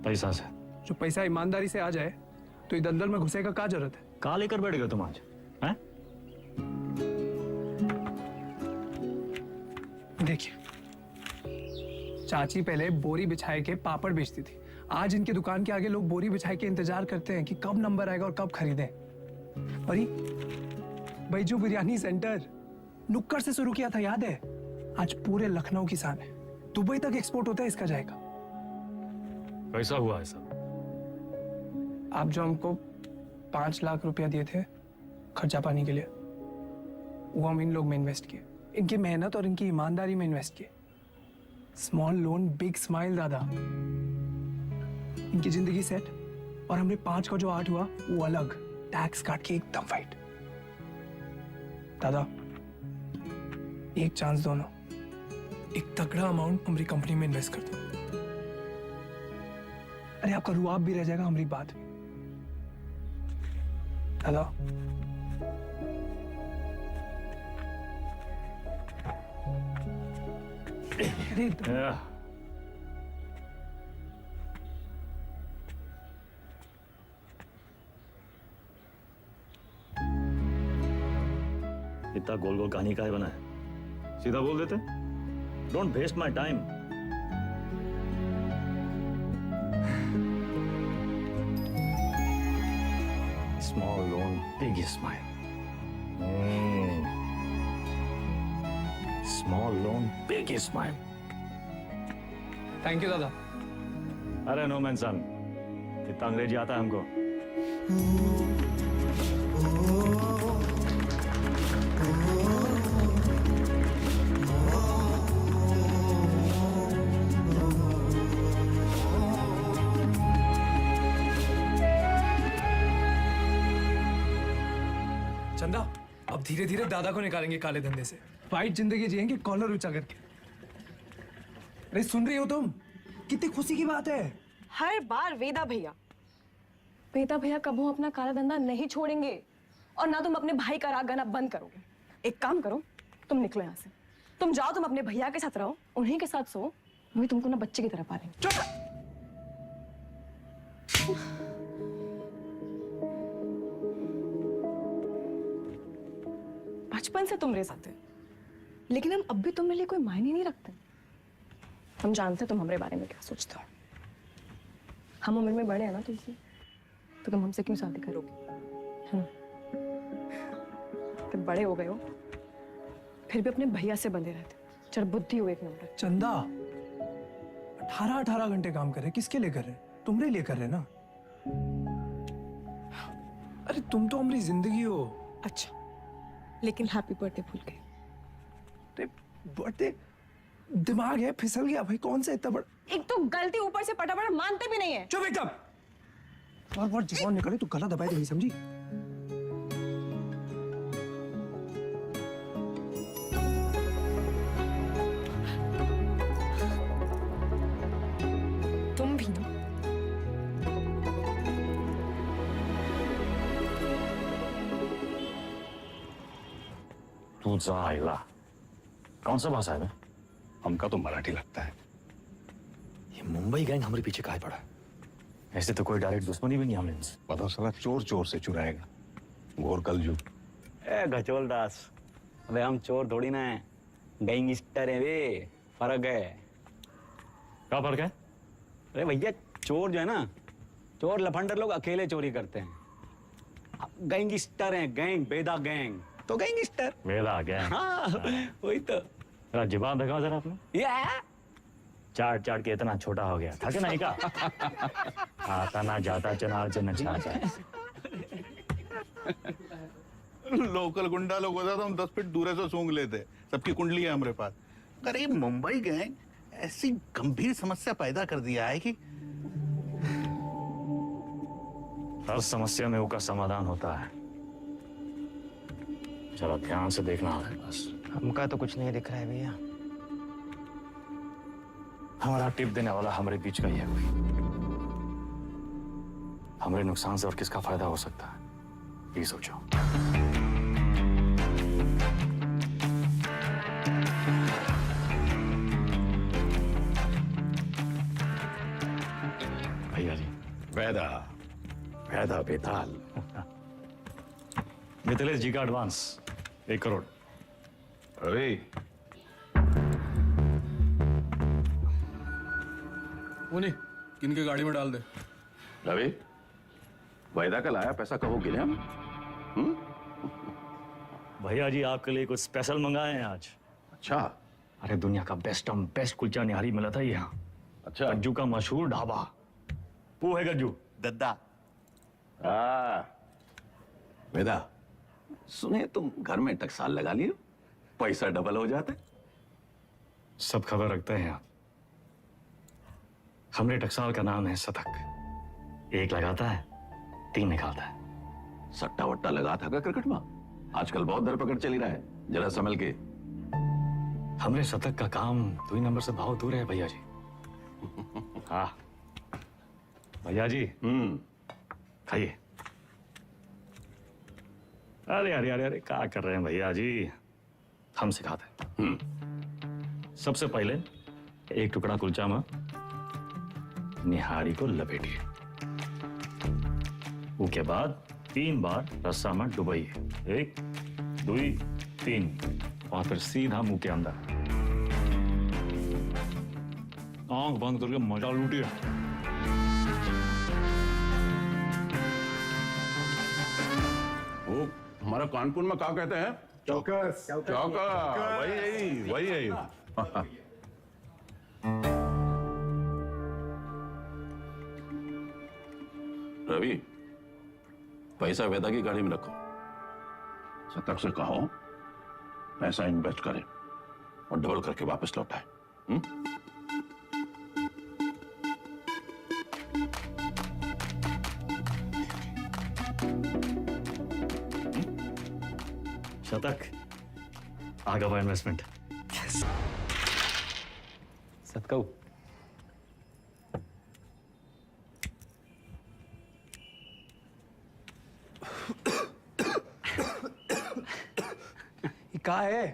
पैसा से। जो पैसा ईमानदारी से आ जाए तो ये दलदल में घुसे का क्या जरूरत है? कहाँ लेकर बैठ गए तुम आज? हैं? देखिए, चाची पहले बोरी बिछाए के पापड़ बेचती थी। आज इनके दुकान के आगे लोग बोरी बिछाए के इंतजार करते हैं कि कब नंबर आएगा और कब खरीदें। और बैजू बिरयानी सेंटर नुक्कड़ से शुरू किया था, याद है? आज पूरे लखनऊ की शान है। दुबई तक एक्सपोर्ट होता है इसका जाएगा। कैसा हुआ है सब? आप जो हमको 5 लाख रुपया दिए थे खर्चा पानी के लिए, वो हम इन लोग में इन्वेस्ट किए, इनकी मेहनत और इनकी ईमानदारी में इन्वेस्ट किए। स्मॉल लोन बिग स्माइल दादा। इनकी जिंदगी सेट और हमने 5 का जो 8 हुआ वो अलग, टैक्स काट के एकदम फाइट। दादा एक चांस दो ना, एक तगड़ा अमाउंट हमारी कंपनी में इन्वेस्ट कर दो। अरे आपका रुआब भी रह जाएगा हमारी बात में। दादा अरे इतना गोल गोल कहानी काहे बना है? सीधा बोल देते। Don't waste my time. Small loan big smile. Small loan big smile. Thank you दादा। अरे नो मैन सन, इतना अंग्रेजी आता है हमको। चंदा अब धीरे धीरे दादा को निकालेंगे काले धंधे से, फाइट जिंदगी जिएंगे कॉलर ऊंचा करके। अरे सुन रही हो तुम? कितनी खुशी की बात है। हर बार वेदा भैया कबू अपना काला धंधा नहीं छोड़ेंगे और ना तुम अपने भाई का राग गाना बंद करोगे। एक काम करो, तुम निकलो यहाँ से। तुम जाओ, तुम अपने भैया के साथ रहो, उन्हीं के साथ सो, वही तुमको ना बच्चे की तरह पालेंगे। चुप। बचपन से तुम रह जाते, लेकिन हम अब भी तुम्हारे लिए कोई मायने नहीं रखते। हम जानते तुम हमारे बारे में क्या सोचते हो। हम उम्र में बड़े हैं ना तुमसे, तो तुम हमसे क्यों शादी करोगे? तुम बड़े हो गए हो, फिर भी अपने भैया से बंधे रहते। चल बुद्धि हो एक नंबर। चंदा 18 घंटे काम कर रहे, किसके लिए कर रहे? तुम्हारे लिए कर रहे ना। अरे तुम तो हमारी जिंदगी हो। अच्छा, लेकिन हैप्पी बर्थडे भूल गए। बर्थडे दिमाग है फिसल गया भाई, कौन सा इतना बड़ा। एक तो गलती ऊपर से पटा मानते भी नहीं है। चुप एकदम। बार जवान निकले तो गला दबाए तो नहीं समझी। तुम भी ना। तू जा आइला। कौन सा भाषा है बे? हमका तो मराठी लगता है। ये मुंबई गैंग हमारे पीछे काहे पड़ा? ऐसे तो कोई डायरेक्ट दुश्मनी भी नहीं हमने इनसे। पता चला चोर चोर से चुराएगा। घोर कलजू। ए गचोल दास, अबे हम चोर थोड़ी ना है, गैंगस्टर है वे। फर्क है। क्या फर्क है? अरे भैया चोर जो है ना, चोर लफंडर लोग अकेले चोरी करते हैं। गैंगस्टर हैं, गैंग, बेदा गैंग तो गैंगस्टर। वेदा गैंग। हाँ वही तो। जुबान दिखाओ जरा आपने। चाट चाट के इतना छोटा हो गया था कि नहीं का? आता ना जाता चनार से नचाता। लोकल गुंडा लोग होता तो हम 10 फीट दूर से सूंघ लेते। सबकी कुंडली है हमारे पास। अरे मुंबई गैंग ऐसी गंभीर समस्या पैदा कर दिया है कि हर समस्या में उसका समाधान होता है। जरा ध्यान से देखना है बस। हमका तो कुछ नहीं दिख रहा है भैया। हमारा टिप देने वाला हमारे बीच का ही है कोई। हमारे नुकसान से और किसका फायदा हो सकता है, ये सोचो। भैया जी। वैदा वैदा बेताल। मिथिलेश जी का एडवांस 1 करोड़। अरे उन्हीं किनके गाड़ी में डाल दे। रवि, वायदा का लाया पैसा कहो गिने हम? भैया जी आपके लिए कुछ स्पेशल मंगाए हैं आज। अच्छा। अरे दुनिया का बेस्ट कुलचा निहारी मिला था यहाँ। अच्छा। गज्जू का मशहूर ढाबा। वो है गज्जू दद्दा। वेदा, सुने तुम घर में टकसाल लगा लियो, पैसा डबल हो जाते। सब खबर रखते हैं आप। हमरे टकसाल का नाम है सतक। एक लगाता है 3 निकालता है। सट्टा वट्टा लगा था क्या क्रिकेट में? आजकल बहुत धरपकड़ चली रहा है, जरा संभल के। हमरे शतक का काम 2 नंबर से बहुत दूर है भैया जी। हाँ भैया जी खाइए। अरे अरे अरे अरे क्या कर रहे हैं भैया जी, हम सिखाते हैं। सबसे पहले एक टुकड़ा कुलचा में निहारी को लपेटिए, उसके बाद 3 बार रस्सा में डुबाइए, 1 2 3, और फिर सीधा मुंह के अंदर आंख बंद करके मजा लूटिए। वो हमारा कानपुर में क्या कहते हैं? चौकस। चौका। वही रवि, पैसा वेदा की गाड़ी में रखो। शतक से कहो पैसा इन्वेस्ट करे और डबल करके वापस लौटाए। शतक आगे हुआ इन्वेस्टमेंट। सतकऊ का है?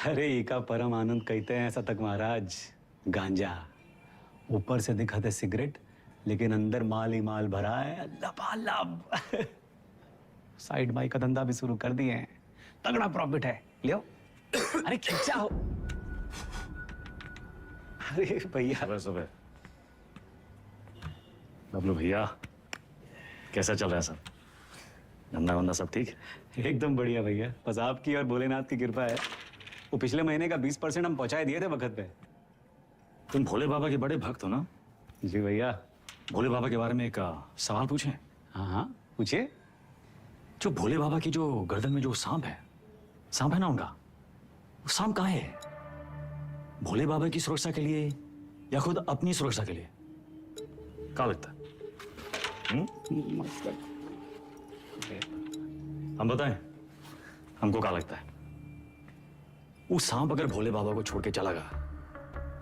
अरे इका परम आनंद कहते हैं शतक महाराज। गांजा ऊपर से दिखाते सिगरेट, लेकिन अंदर माल ही माल भरा है, लबालब। साइड बाई का धंधा भी शुरू कर दिए हैं, तगड़ा प्रॉफिट है। लियो। अरे खींचा हो। अरे भैया सुबह बबलू भैया कैसा चल रहा है सब? धंधा वंदा सब ठीक? एकदम बढ़िया भैया, बस आपकी और भोलेनाथ की कृपा है। वो पिछले महीने का 20% हम पहुंचाए दिए थे वक्त पे। तुम भोले बाबा के बड़े भक्त हो ना? जी भैया। भोले बाबा के बारे में एक सवाल पूछें? हाँ हाँ पूछिए। जो भोले बाबा की जो गर्दन में जो सांप है ना उनका, वो सांप कहाँ है? भोले बाबा की सुरक्षा के लिए या खुद अपनी सुरक्षा के लिए? क्या लगता है? हम बताएं हमको क्या लगता है? वो सांप अगर भोले बाबा को छोड़ के चला गया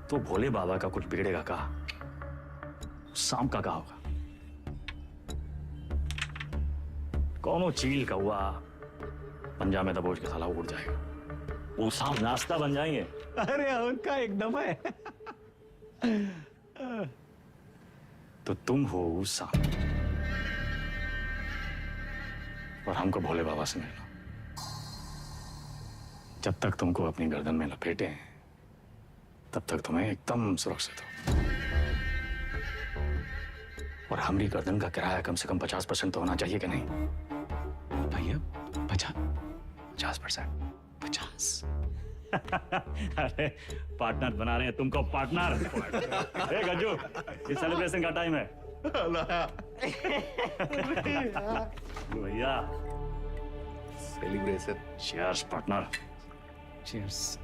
तो भोले बाबा का कुछ बिगड़ेगा का? सांप का होगा? कौनो चील का हुआ पंजा में दबोच के साला उड़ जाएगा, वो सांप नाश्ता बन जाएंगे। अरे उनका एकदम है। तो तुम हो वो सांप और हमको भोले बाबा से मिलना। जब तक तुमको अपनी गर्दन में लपेटे हैं तब तक तुम्हें एकदम सुरक्षित हो। और हमारी गर्दन का किराया कम से कम 50% तो होना चाहिए कि नहीं भैया? 50%? 50? अरे पार्टनर बना रहे हैं तुमको, पार्टनर। ए गज्जू, ये सेलिब्रेशन का टाइम है। भैया celebration. Cheers partner. Cheers.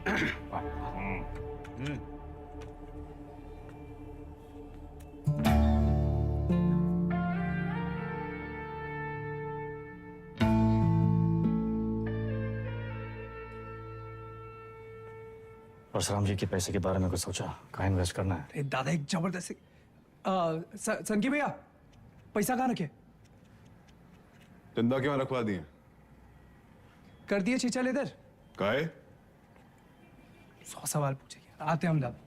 Parshuram ji के पैसे के बारे में कुछ सोचा? कहाँ इन्वेस्ट करना है? अरे दादा एक जबरदस्त संकी भैया पैसा कहाँ रखे? चंदा क्यों रखवा दिए? कर दिए चीचल इधर। काहे? 100 सवाल पूछेंगे, आते हम दादा।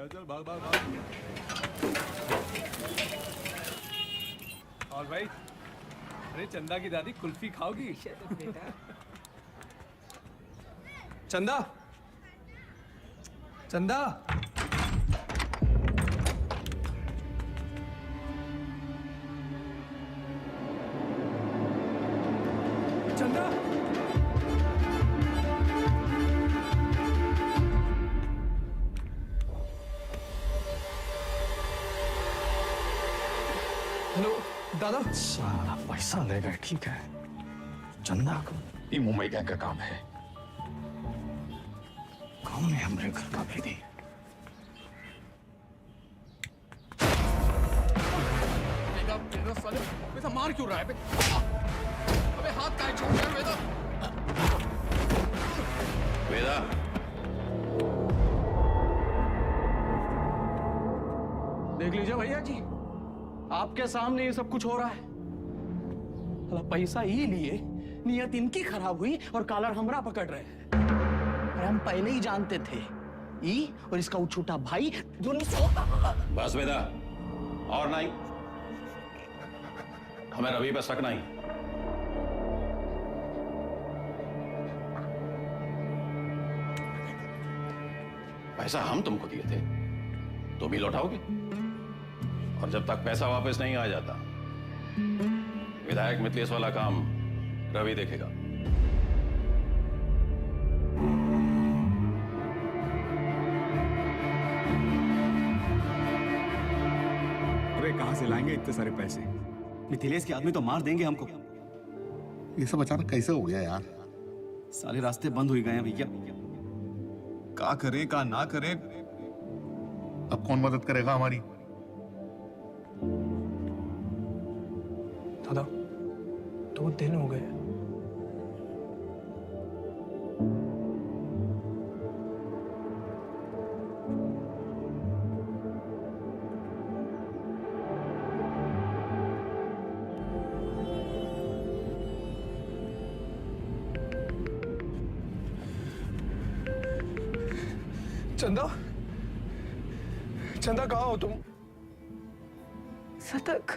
चल भाग भाग भाग। और भाई, अरे चंदा की दादी कुल्फी खाओगी? चंदा, चंदा, चंदा। हेलो दादा। सारा पैसा ले गए, ठीक है। चंदा को ये मुंबई का काम है, कौन है हमारे घर का भेदी? ऐसा मार क्यों रहा है? अबे हाथ काहे छोड़ रहा है वेदा? वेदा, देख लीजिए भैया जी, आपके सामने ये सब कुछ हो रहा है। पैसा ही लिए, नियत इनकी खराब हुई और कॉलर हमरा पकड़ रहे हैं। अरे हम पहले ही जानते थे, ई और इसका वो छोटा भाई दोनों। बस वेदा, और नहीं, हमें रवि पर शक नहीं। पैसा हम तुमको दिए थे, तुम ही लौटाओगे, और जब तक पैसा वापस नहीं आ जाता, विधायक मिथिलेश वाला काम रवि देखेगा। अरे कहां से लाएंगे इतने सारे पैसे? मिथिलेश के आदमी तो मार देंगे हमको। ये सब अचानक कैसे हो गया यार? सारे रास्ते बंद हो गए हैं भैया। का करें का ना करें? अब कौन मदद करेगा हमारी? दादा 2 दिन हो गए। चंदा, चंदा कहाँ हो तुम? सतक,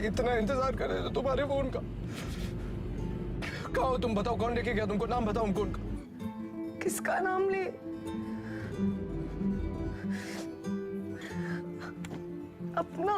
इतना इंतजार कर रहे थे तुम्हारे फोन का। कहाँ हो तुम? बताओ कौन लेके गया तुमको? नाम बताओ हमको उनका। किसका नाम ले? अपना।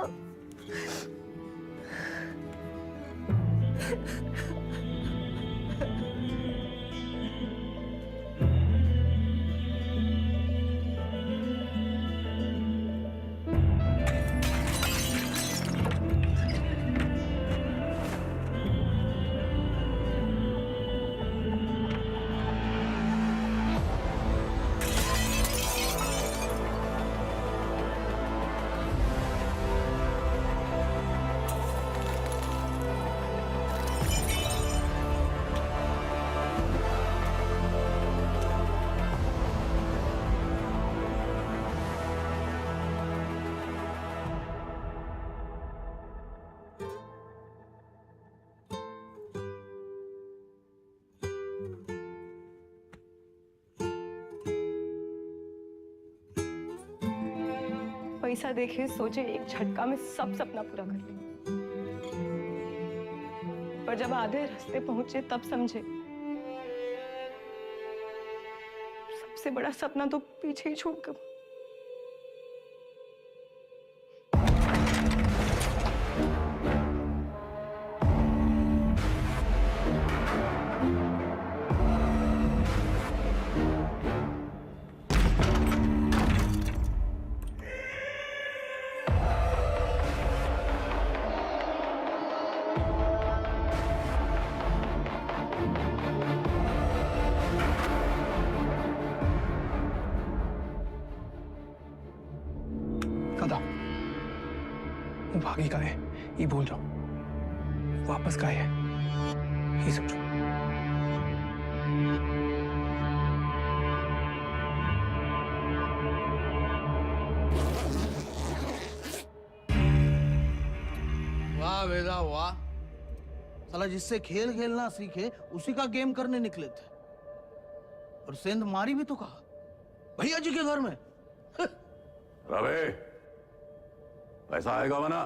पैसा देखे सोचे एक झटका में सब सपना पूरा कर ले, पर जब आधे रास्ते पहुंचे तब समझे सबसे बड़ा सपना तो पीछे ही छूट गया। वो भागी का है ये भूल जाओ, वापस का है ये समझो। वाह वेदा वाह, साला जिससे खेल खेलना सीखे उसी का गेम करने निकले थे, और सेंध मारी भी तो कहा भैया जी के घर में। रवे, पैसा आएगा वरना।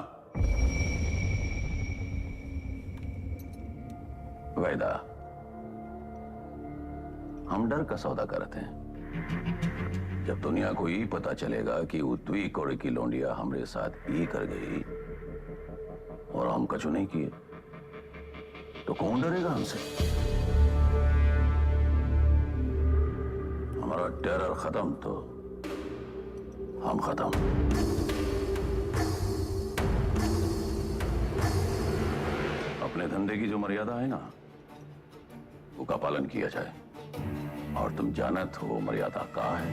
वैदा, हम डर का सौदा करते हैं। जब दुनिया को ये पता चलेगा कि उत्वी कोड़े की लौंडिया हमरे साथ ये कर गई और हम कछु नहीं किए, तो कौन डरेगा हमसे? हमारा टेरर खत्म तो हम खत्म। अपने धंधे की जो मर्यादा है ना, वो का पालन किया जाए, और तुम जानत हो मर्यादा का है।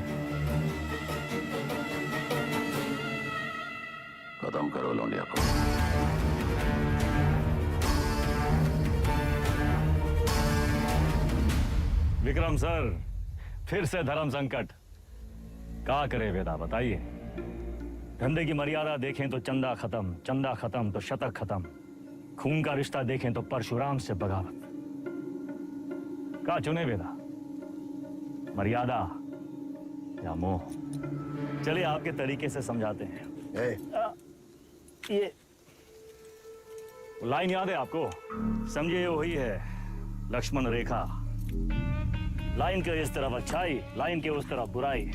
खत्म करो लौंडिया को। विक्रम सर, फिर से धर्म संकट। क्या करे वेदा, बताइए। धंधे की मर्यादा देखें तो चंदा खत्म, चंदा खत्म तो शतक खत्म, खून का रिश्ता देखें तो परशुराम से बगावत। क्या चुने वेदा, मर्यादा या मोह? चलिए आपके तरीके से समझाते हैं। ये लाइन याद है आपको? समझिए वही है लक्ष्मण रेखा। लाइन के इस तरफ अच्छाई, लाइन के उस तरफ बुराई।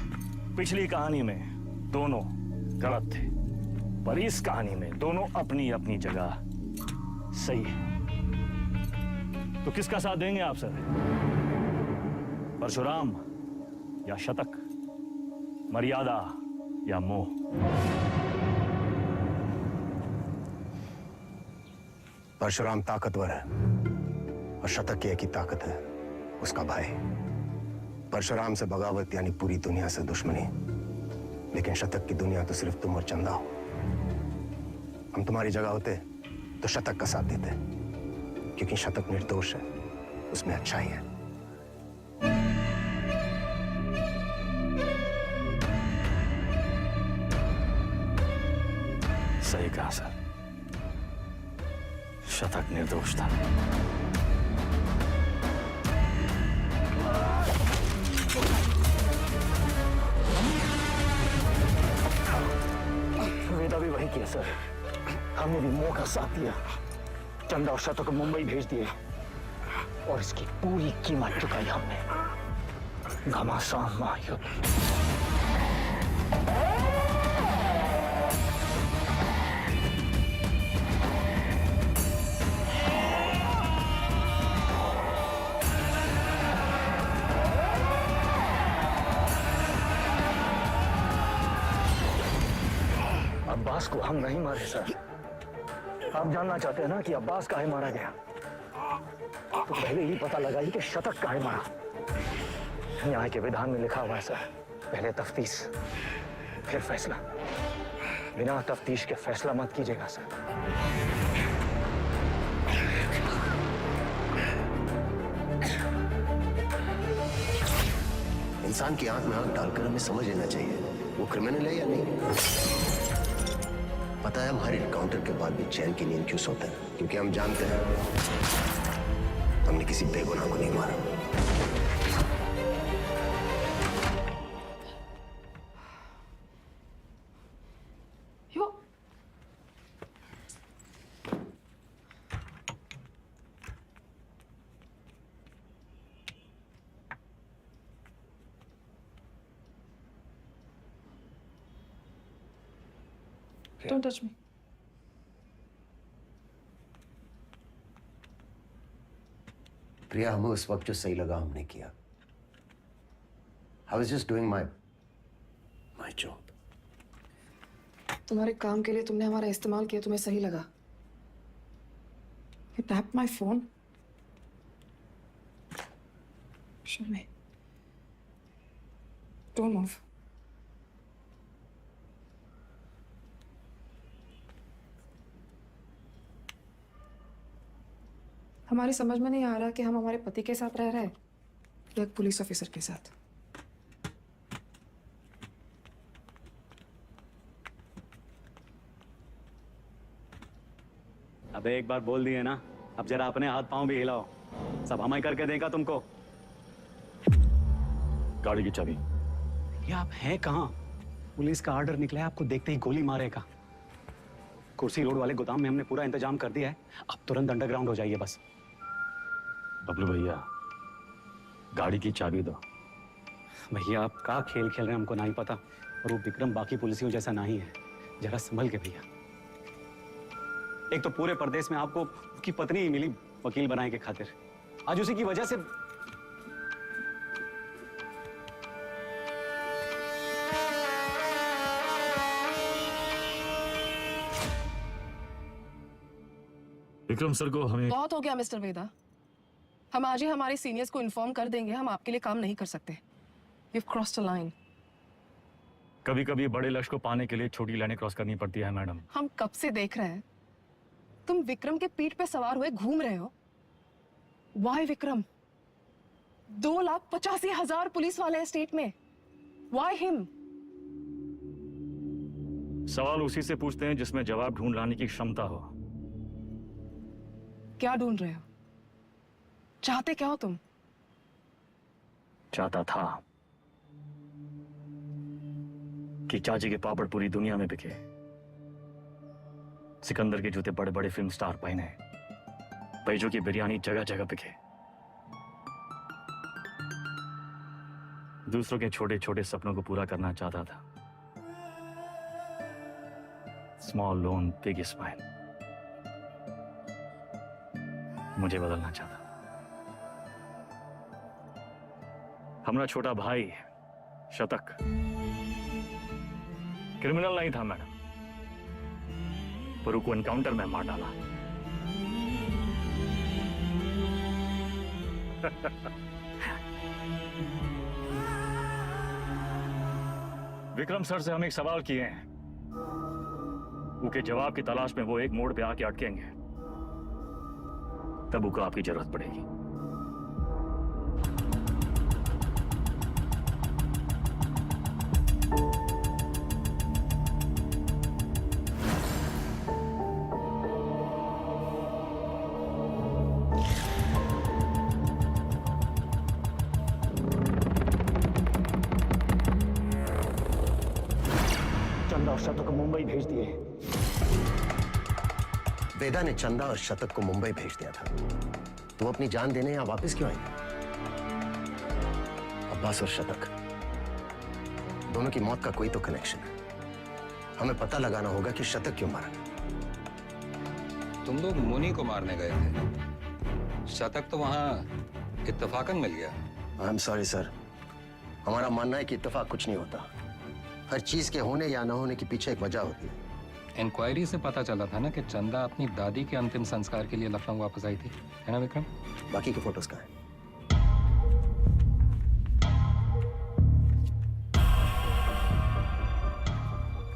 पिछली कहानी में दोनों गलत थे, पर इस कहानी में दोनों अपनी अपनी जगह सही है। तो किसका साथ देंगे आप सर? परशुराम या शतक, मर्यादा या मोह? परशुराम ताकतवर है और शतक की एक ही ताकत है, उसका भाई। परशुराम से बगावत यानी पूरी दुनिया से दुश्मनी, लेकिन शतक की दुनिया तो सिर्फ तुम और चंदा हो। हम तुम्हारी जगह होते तो शतक का साथ देते, क्योंकि शतक निर्दोष है, उसमें अच्छाई है। सही कहा सर, शतक निर्दोष था। वेदा भी वही किया सर, हमने भी मोह का साथ दिया, चंदा और शतक को मुंबई भेज दिए और इसकी पूरी कीमत चुकाई हमने। घमासान महायुद्ध। अब्बास को हम नहीं मारे सर। आप जानना चाहते हैं ना कि अब्बास काहे मारा गया? तो पहले ही पता लगाइए कि शतक काहे मारा। न्याय के विधान में लिखा हुआ है सर, पहले तफ्तीश फिर फैसला। बिना तफ्तीश के फैसला मत कीजिएगा सर। इंसान की आंख में आंख डालकर हमें समझ लेना चाहिए वो क्रिमिनल है या नहीं। पता है हम हर एनकाउंटर के बाद भी चैन की नींद क्यों सोते हैं? क्योंकि हम जानते हैं हमने किसी बेगुनाह को नहीं मारा। Don't touch me. प्रिया, हमें उस वक्त जो सही लगा हमने किया। I was just doing my job. तुम्हारे काम के लिए तुमने हमारा इस्तेमाल किया, तुम्हें सही लगा? You tapped my phone. Show me. Don't move. हमारी समझ में नहीं आ रहा कि हम हमारे पति के साथ रह रहे हैं या एक पुलिस ऑफिसर के साथ। अबे एक बार बोल दिए ना, अब जरा अपने हाथ पांव भी हिलाओ, सब हम ही करके देगा तुमको। गाड़ी की चाबी। ये आप हैं कहाँ? पुलिस का ऑर्डर निकला है, आपको देखते ही गोली मारेगा। कुर्सी रोड वाले गोदाम में हमने पूरा इंतजाम कर दिया है, अब तुरंत अंडरग्राउंड हो जाइए बस। बबलू भैया, गाड़ी की चाबी दो। भैया आप क्या खेल खेल रहे हैं हमको नहीं पता, और वो विक्रम बाकी पुलिसियों जैसा नहीं है, जरा संभल के भैया। एक तो पूरे प्रदेश में आपको उसकी पत्नी ही मिली वकील बनाने के खातिर, आज उसी की वजह से। विक्रम सर को हमें बहुत हो गया मिस्टर वेदा, हम आज ही हमारे सीनियर्स को इन्फॉर्म कर देंगे, हम आपके लिए काम नहीं कर सकते। You've crossed a line. कभी कभी बड़े लक्ष्य को पाने के लिए छोटी लाइनें क्रॉस करनी पड़ती है मैडम। हम कब से देख रहे हैं, तुम विक्रम के पीठ पे सवार हुए घूम रहे हो। Why विक्रम? 2,85,000 पुलिस वाले हैं स्टेट में। Why him? सवाल उसी से पूछते हैं जिसमें जवाब ढूंढ लाने की क्षमता हो। क्या ढूंढ रहे हो? चाहते क्या हो तुम? चाहता था कि चाची के पापड़ पूरी दुनिया में बिके, सिकंदर के जूते बड़े बड़े फिल्म स्टार पहने, बैजों की बिरयानी जगह जगह बिके, दूसरों के छोटे छोटे सपनों को पूरा करना चाहता था। Small loan big smile. मुझे बदलना चाहता। हमारा छोटा भाई शतक क्रिमिनल नहीं था मैडम, पर उसको एनकाउंटर में मार डाला। विक्रम सर से हम एक सवाल किए हैं, उसके जवाब की तलाश में वो एक मोड़ पे आके अटकेंगे, तब उसको आपकी जरूरत पड़ेगी। चंदा और शतक को मुंबई भेज दिए। वेदा ने चंदा और शतक को मुंबई भेज दिया था, तो वो अपनी जान देने यहां वापस क्यों आए? अब्बास और शतक दोनों की मौत का कोई तो कनेक्शन है। हमें पता लगाना होगा कि शतक क्यों मारा। तुम लोग मुनि को मारने गए थे, शतक तो वहां इत्तेफाकन मिल गया। आई एम सॉरी सर, हमारा मानना है कि इत्तेफाक कुछ नहीं होता। हर चीज के होने या न होने के पीछे एक वजह होती है। इंक्वायरी से पता चला था ना कि चंदा अपनी दादी के अंतिम संस्कार के लिए लखनऊ वापस आई थी, है ना विक्रम? बाकी के फोटोज कहाँ हैं?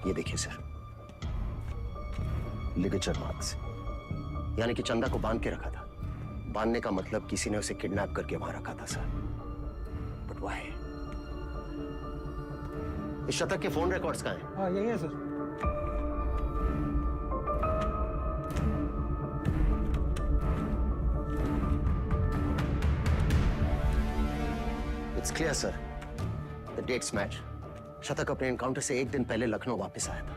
ये देखिए सर, लिगेचर मार्क्स, यानी कि चंदा को बांध के रखा था। बांधने का मतलब किसी ने उसे किडनैप करके वहां रखा था सर। But why? इस शतक के फोन रिकॉर्ड्स कहाँ हैं? हाँ यही है sir. It's clear, sir. The dates match. शतक अपने एनकाउंटर से एक दिन पहले लखनऊ वापस आया था।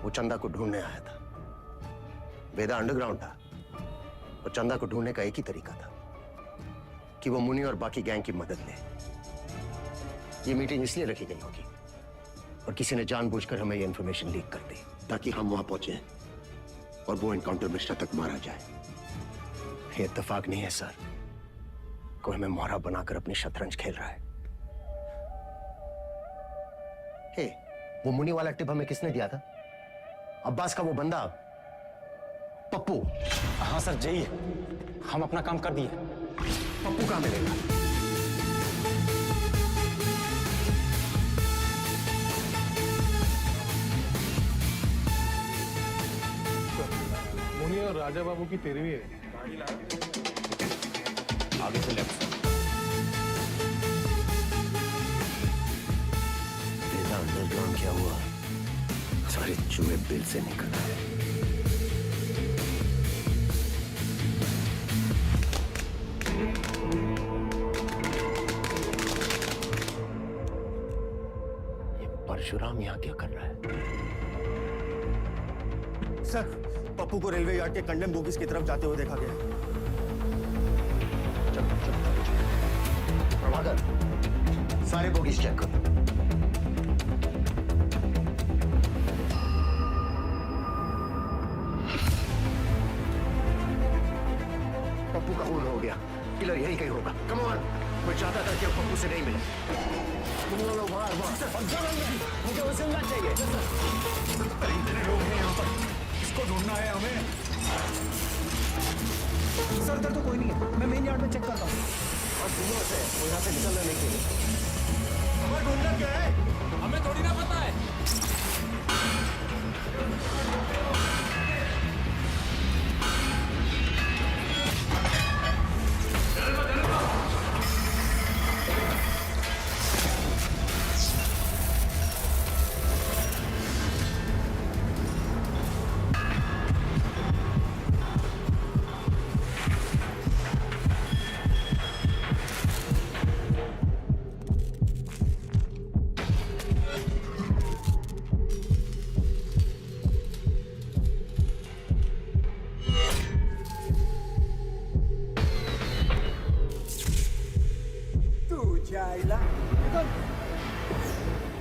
वो चंदा को ढूंढने आया था। वेदा अंडरग्राउंड था और चंदा को ढूंढने का एक ही तरीका था कि वो मुनि और बाकी गैंग की मदद ले। ये मीटिंग इसलिए रखी गई होगी और किसी ने जानबूझकर हमें ये इंफॉर्मेशन लीक कर दी ताकि हम वहां पहुंचे और वो एनकाउंटर में शतक मारा जाए। ये इत्तेफाक नहीं है सर, कोई हमें मोहरा बनाकर अपनी शतरंज खेल रहा है। हे, वो मुनि वाला टिप हमें किसने दिया था? अब्बास का वो बंदा पप्पू। हाँ सर जी, हम अपना काम कर दिए। पप्पू कहाँ मिलेगा? मुनि और राजा बाबू की तेरहवीं है। आगे से लेफ्ट। बेटा अंडरग्राउंड क्या हुआ? सारे चूहे बिल से निकल आए। ये परशुराम यहाँ क्या कर रहा है? सर, पप्पू को रेलवे यार्ड के कंडेम बोगीज की तरफ जाते हुए देखा गया। प्रभाकर, सारे बोगीज चेक करो। पप्पू का खून हो गया, किलर यही कहीं होगा। कम ऑन, मैं चाहता था कि पप्पू से नहीं मिले। तुम लोग मुझे वो जिंदा चाहिए। इतने लोग हैं यहाँ पर, इसको ढूंढना है हमें। सर इधर तो कोई नहीं है, मैं मेन यार्ड में चेक करता हूँ। और दिनों से वो यहाँ से निकलना नहीं चाहिए। हमें ढूंढना क्या है? हमें थोड़ी ना पता है।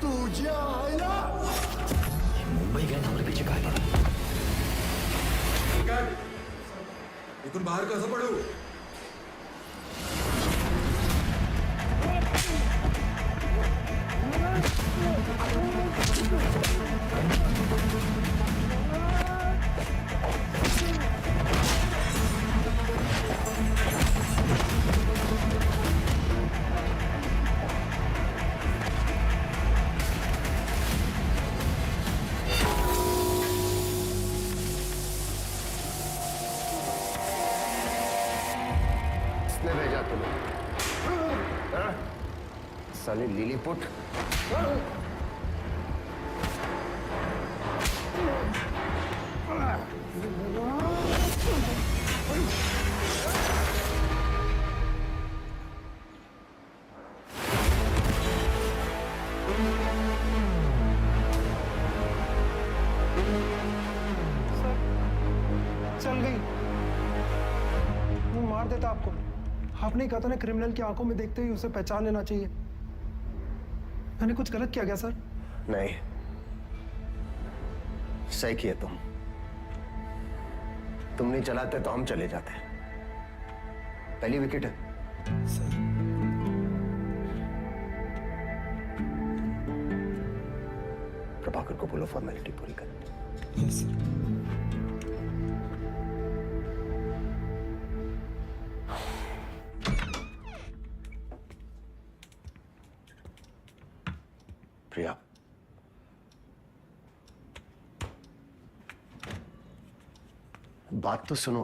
तुझे आया मुंबई गए हमारे पीछे काय पड़ा इथून बाहेर कसं पडू? किसने भेजा तुम्हें? हाँ? साले लिलीपुट। चल गई। वो मार देता आपको। आपने कहा था ना क्रिमिनल की आंखों में देखते ही उसे पहचान लेना चाहिए। मैंने कुछ गलत किया क्या सर? नहीं, सही किए तुम नहीं चलाते तो हम चले जाते। पहली विकेट है। प्रभाकर को बोलो फॉर्मेलिटी पूरी कर। Yes sir. प्रिया, बात तो सुनो।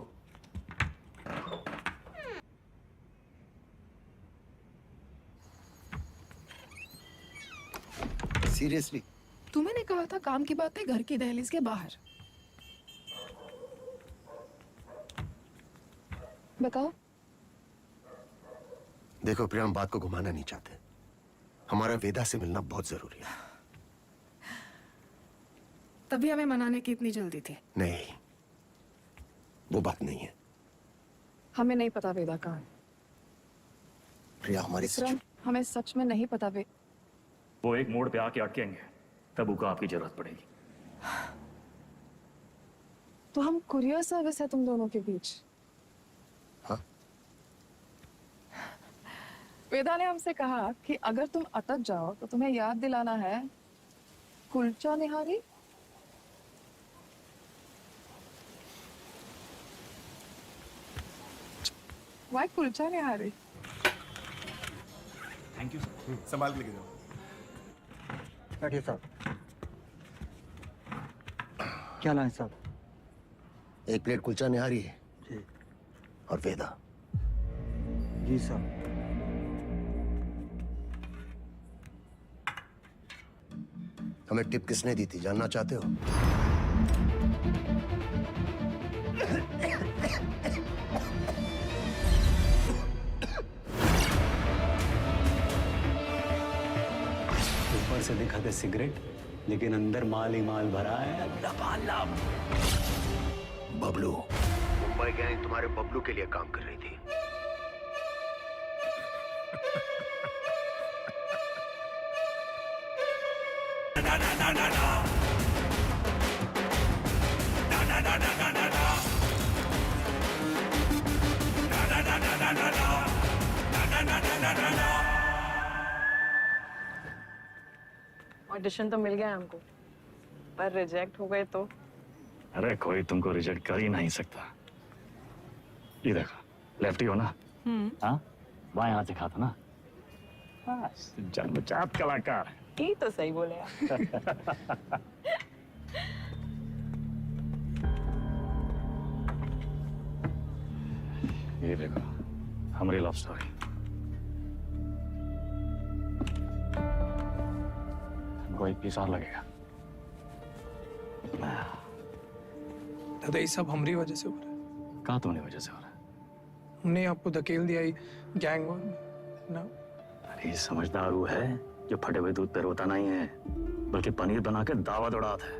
सीरियसली? तुम्हें कहा था काम की बातें घर की दहलीज के बाहर। बताओ। देखो प्रिया, हम बात को घुमाना नहीं चाहते। हमारा वेदा से मिलना बहुत जरूरी है। तभी हमें मनाने की इतनी जल्दी थी। नहीं, वो बात नहीं है। हमें नहीं पता वेदा कहाँ है। प्रिया, हमारी हमें सच में नहीं पता वो एक मोड़ पे आके अटकेंगे, तब उनको आपकी जरूरत पड़ेगी। तो हम कुरियर सर्विस है तुम दोनों के बीच। हाँ? वेदा ने हमसे कहा कि अगर तुम अटक जाओ तो तुम्हें याद दिलाना है kulcha nihari. Why kulcha nihari? Thank you sir. संभाल के लेके जाओ। बैठिए साहब। क्या लाए साहब? एक प्लेट कुलचा निहारी जी। और वेदा। जी साहब। हमें टिप किसने दी थी, जानना चाहते हो? ऊपर से दिखाते सिगरेट, लेकिन अंदर माल ही माल भरा है लबालब। बबलू, मुंबई गैंग तुम्हारे बबलू के लिए काम कर रही थी। ऑडिशन तो मिल गया हमको, पर रिजेक्ट हो गए तो? अरे कोई तुमको रिजेक्ट कर ही नहीं सकता। ये देखो, लेफ्टी हो ना? हाँ, बाएं हाथ दिखा था ना? बस जन्मजात कलाकार। ये तो सही बोले आप। ये देखो, हमारी लव स्टोरी। हमको 1 पीस और लगेगा। दादा ये सब हमारी वजह से हो रहा है। कहाँ तुम्हारी वजह से हो रहा है? हमने आपको धकेल दिया ही गैंग वॉर में ना। अरे समझदार वो है जो फटे हुए दूध पे रोता नहीं है, बल्कि पनीर बना के दावा दौड़ाता है।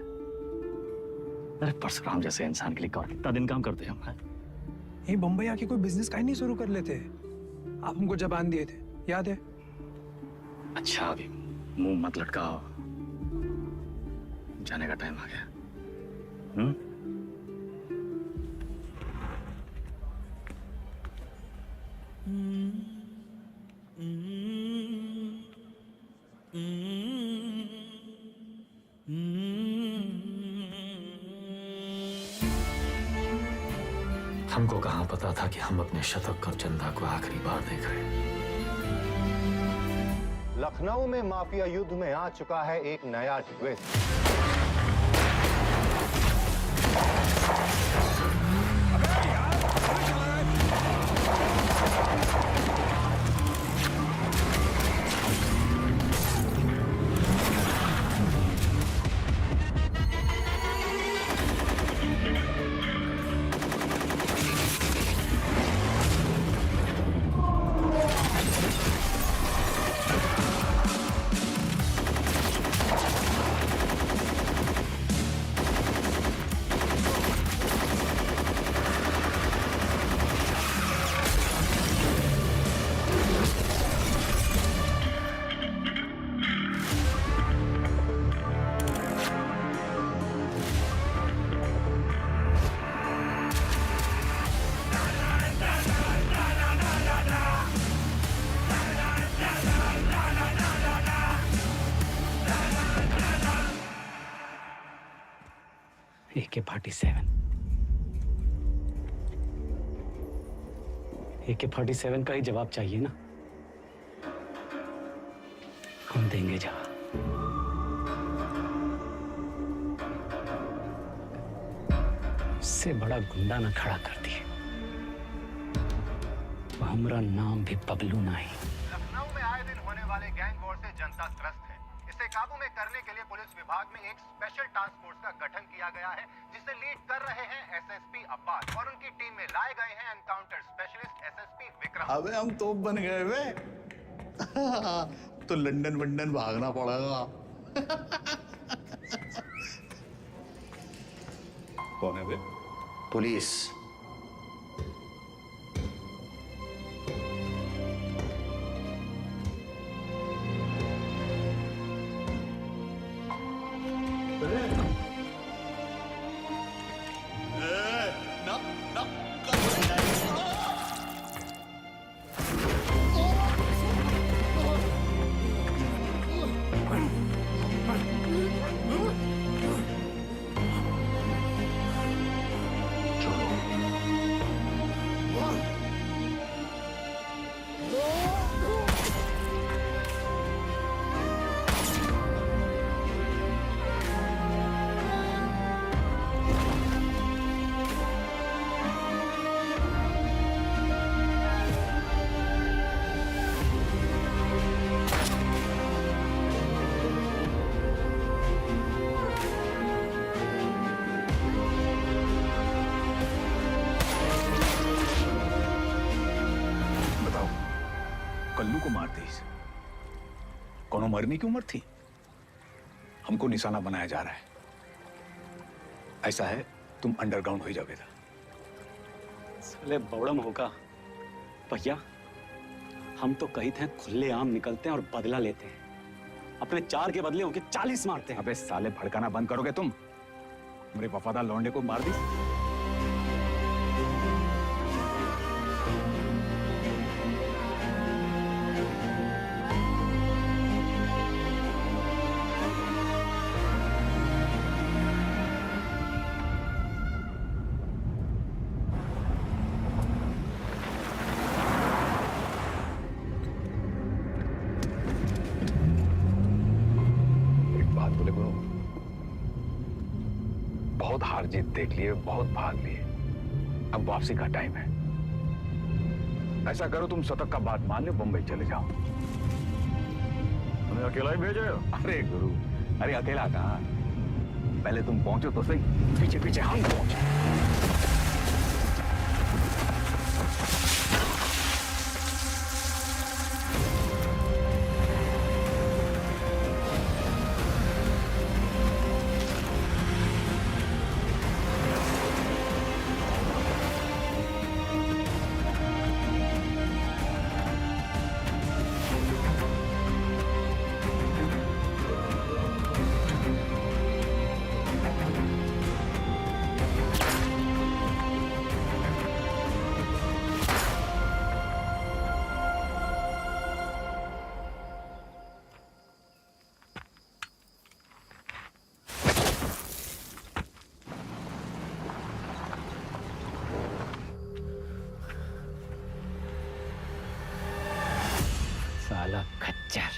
अरे परशुराम जैसे इंसान के लिए कौन कितना दिन काम करते हैं हम? यही बम्बई आके कोई बिजनेस का ही नहीं शुरू कर लेते। आप हमको जबान दिए थे, याद है? अच्छा अभी मुंह मत लटकाओ, जाने का टाइम आ गया। हमको कहाँ पता था कि हम अपने शतक और चंदा को आखिरी बार देख रहे हैं। लखनऊ में माफिया युद्ध में आ चुका है एक नया ट्विस्ट। AK-47 AK-47 का ही जवाब चाहिए ना, हम देंगे जवाब। इससे बड़ा गुंडा ना खड़ा कर दिए, हमारा नाम भी बबलू नहीं। लखनऊ में आए दिन होने वाले गैंग वॉर से जनता त्रस्त है। इसे काबू में करने के लिए पुलिस विभाग में एक स्पेशल टास्क फोर्स का गठन किया गया है, जिसे लीड कर रहे हैं एसएसपी अब्बास और उनकी टीम में लाए गए हैं एनकाउंटर स्पेशलिस्ट एसएसपी विक्रम। अबे हम तोप बन गए वे। तो लंदन वंदन भागना पड़ेगा। कौन है वे? पुलिस। कल्लू को मार दी, कौन मरने की उम्र थी? हमको निशाना बनाया जा रहा है। ऐसा है, तुम अंडरग्राउंड हो जाओगे। साले बौड़म होगा भैया, हम तो कही थे खुले आम निकलते हैं और बदला लेते हैं, अपने 4 के बदले होके 40 मारते हैं। अबे साले भड़काना बंद करोगे तुम? मेरे वफादार लौंडे को मार दी। बहुत हार जीत देख लिए, बहुत भाग लिए, अब वापसी का टाइम है। ऐसा करो, तुम शतक का बात मान लो, बंबई चले जाओ। उन्हें अकेला ही भेजे? अरे गुरु, अरे अकेला कहाँ, पहले तुम पहुंचो तो सही। पीछे पीछे हम पहुंचे। खच्चर।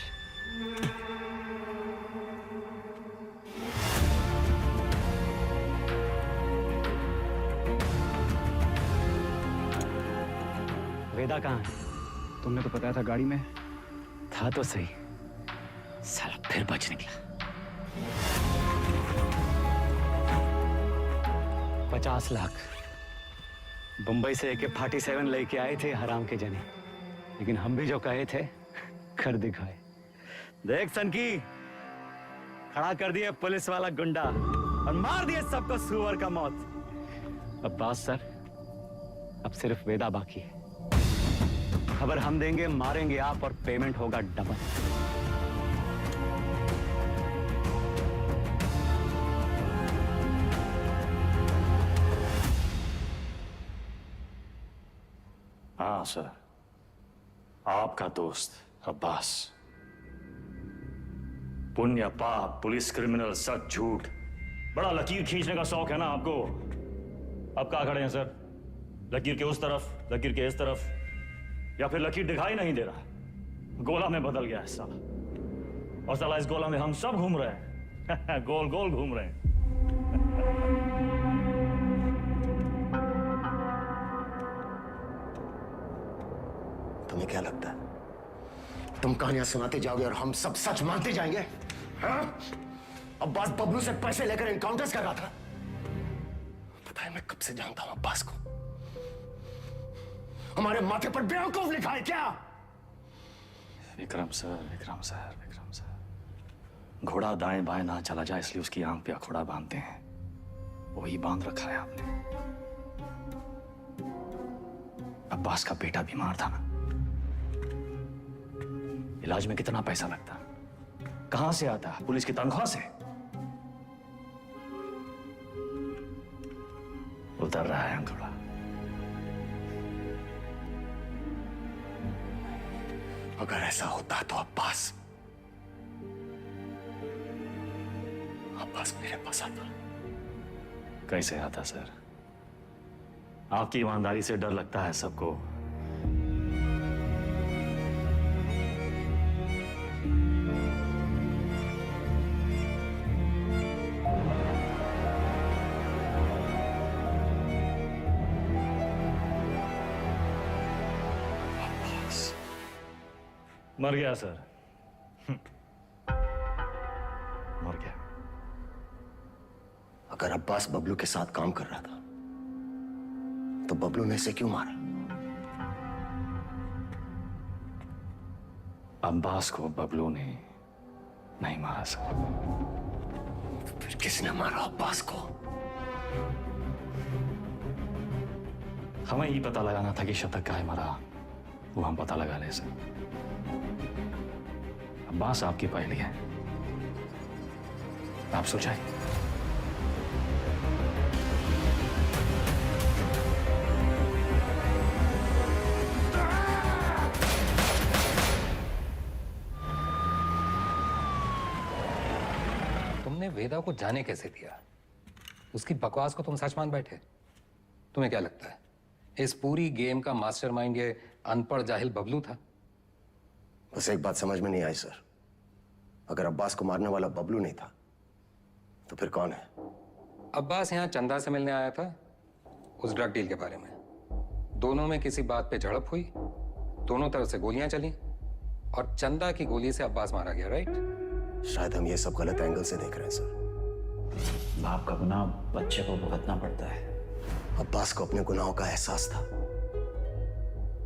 वेदा कहाँ है? तुमने तो बताया था गाड़ी में था तो सही, साला फिर बच निकला। 50 लाख बंबई से AK-47 लेके आए थे हराम के जने, लेकिन हम भी जो कहे थे कर दिखाए। देख सनकी, खड़ा कर दिए पुलिस वाला गुंडा और मार दिए सबको सुअर का मौत। अब्बास सर, अब सिर्फ वेदा बाकी है। खबर हम देंगे, मारेंगे आप और पेमेंट होगा डबल। हाँ सर, आपका दोस्त अब्बास। पुण्य पाप, पुलिस, क्रिमिनल, सच झूठ, बड़ा लकीर खींचने का शौक है ना आपको। अब कहाँ खड़े हैं सर? लकीर के उस तरफ, लकीर के इस तरफ, या फिर लकीर दिखाई नहीं दे रहा, गोला में बदल गया है साला। और साला इस गोला में हम सब घूम रहे हैं गोल गोल घूम रहे हैं। तुम्हें क्या लगता है तुम कहानियां सुनाते जाओगे और हम सब सच मानते जाएंगे? हाँ? अब्बास बबलू से पैसे लेकर एनकाउंटर्स कर रहा था। पता है मैं कब से जानता हूं अब्बास को। हमारे माथे पर बेवकूफ लिखा है क्या? Vikram sir, Vikram sir, Vikram sir, घोड़ा दाएं बाएं ना चला जाए इसलिए उसकी आंख पे अखोड़ा बांधते हैं, वही बांध रखा है आपने। अब्बास का बेटा बीमार था ना, इलाज में कितना पैसा लगता, कहां से आता? पुलिस की तनख्वाह से। उतर रहा है अंगूठा। अगर ऐसा होता तो अब्बास मेरे पास आता। कैसे आता सर? आपकी ईमानदारी से डर लगता है सबको। मर गया सर, मर गया। अगर अब्बास बबलू के साथ काम कर रहा था तो बबलू ने इसे क्यों मारा? अब्बास को बबलू ने नहीं मारा सर। तो फिर किसने मारा अब्बास को? हमें ही पता लगाना था कि शतक काहे मरा, वो हम पता लगा ले सर। अब्बास आपकी पहली है, आप सुलझाइए। तुमने वेदा को जाने कैसे दिया? उसकी बकवास को तुम सच मान बैठे? तुम्हें क्या लगता है इस पूरी गेम का मास्टरमाइंड ये अनपढ़ जाहिल बबलू था? बस एक बात समझ में नहीं आई सर, अगर अब्बास को मारने वाला बबलू नहीं था तो फिर कौन है? अब्बास यहाँ चंदा से मिलने आया था उस ड्रग डील के बारे में। दोनों में किसी बात पे झड़प हुई, दोनों तरफ से गोलियां चली और चंदा की गोली से अब्बास मारा गया, राइट? शायद हम ये सब गलत एंगल से देख रहे हैं सर। बाप का गुनाह बच्चे को भुगतना पड़ता है। अब्बास को अपने गुनाहों का एहसास था।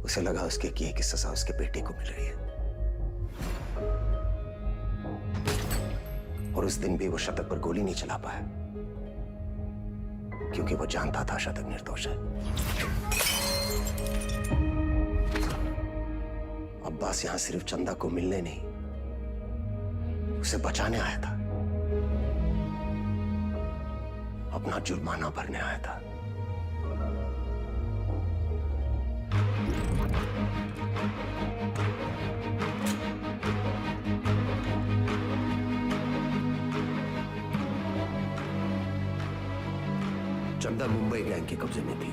उसे लगा उसके किए की सजा उसके बेटे को मिल रही है, और उस दिन भी वो शतक पर गोली नहीं चला पाया क्योंकि वो जानता था शतक निर्दोष है। अब्बास यहां सिर्फ चंदा को मिलने नहीं, उसे बचाने आया था, अपना जुर्माना भरने आया था। चंदा मुंबई गैंग के कब्जे में थी।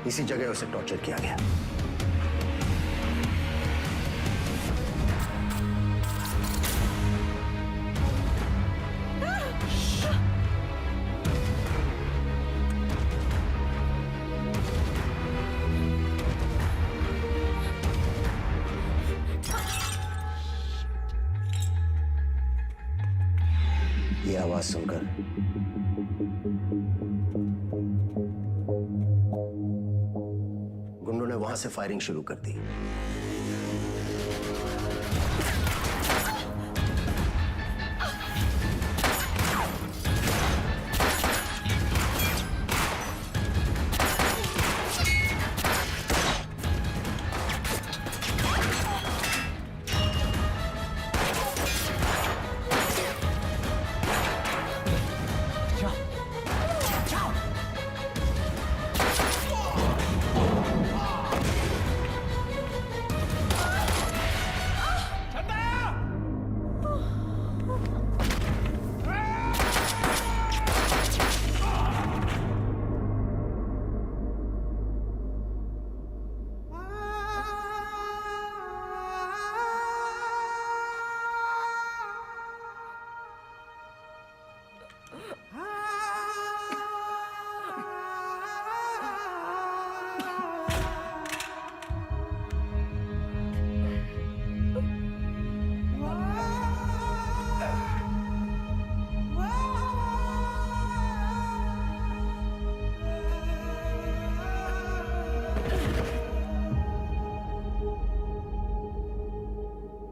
इसी जगह उसे टॉर्चर किया गया। ये आवाज सुनकर गुंडों ने वहां से फायरिंग शुरू कर दी।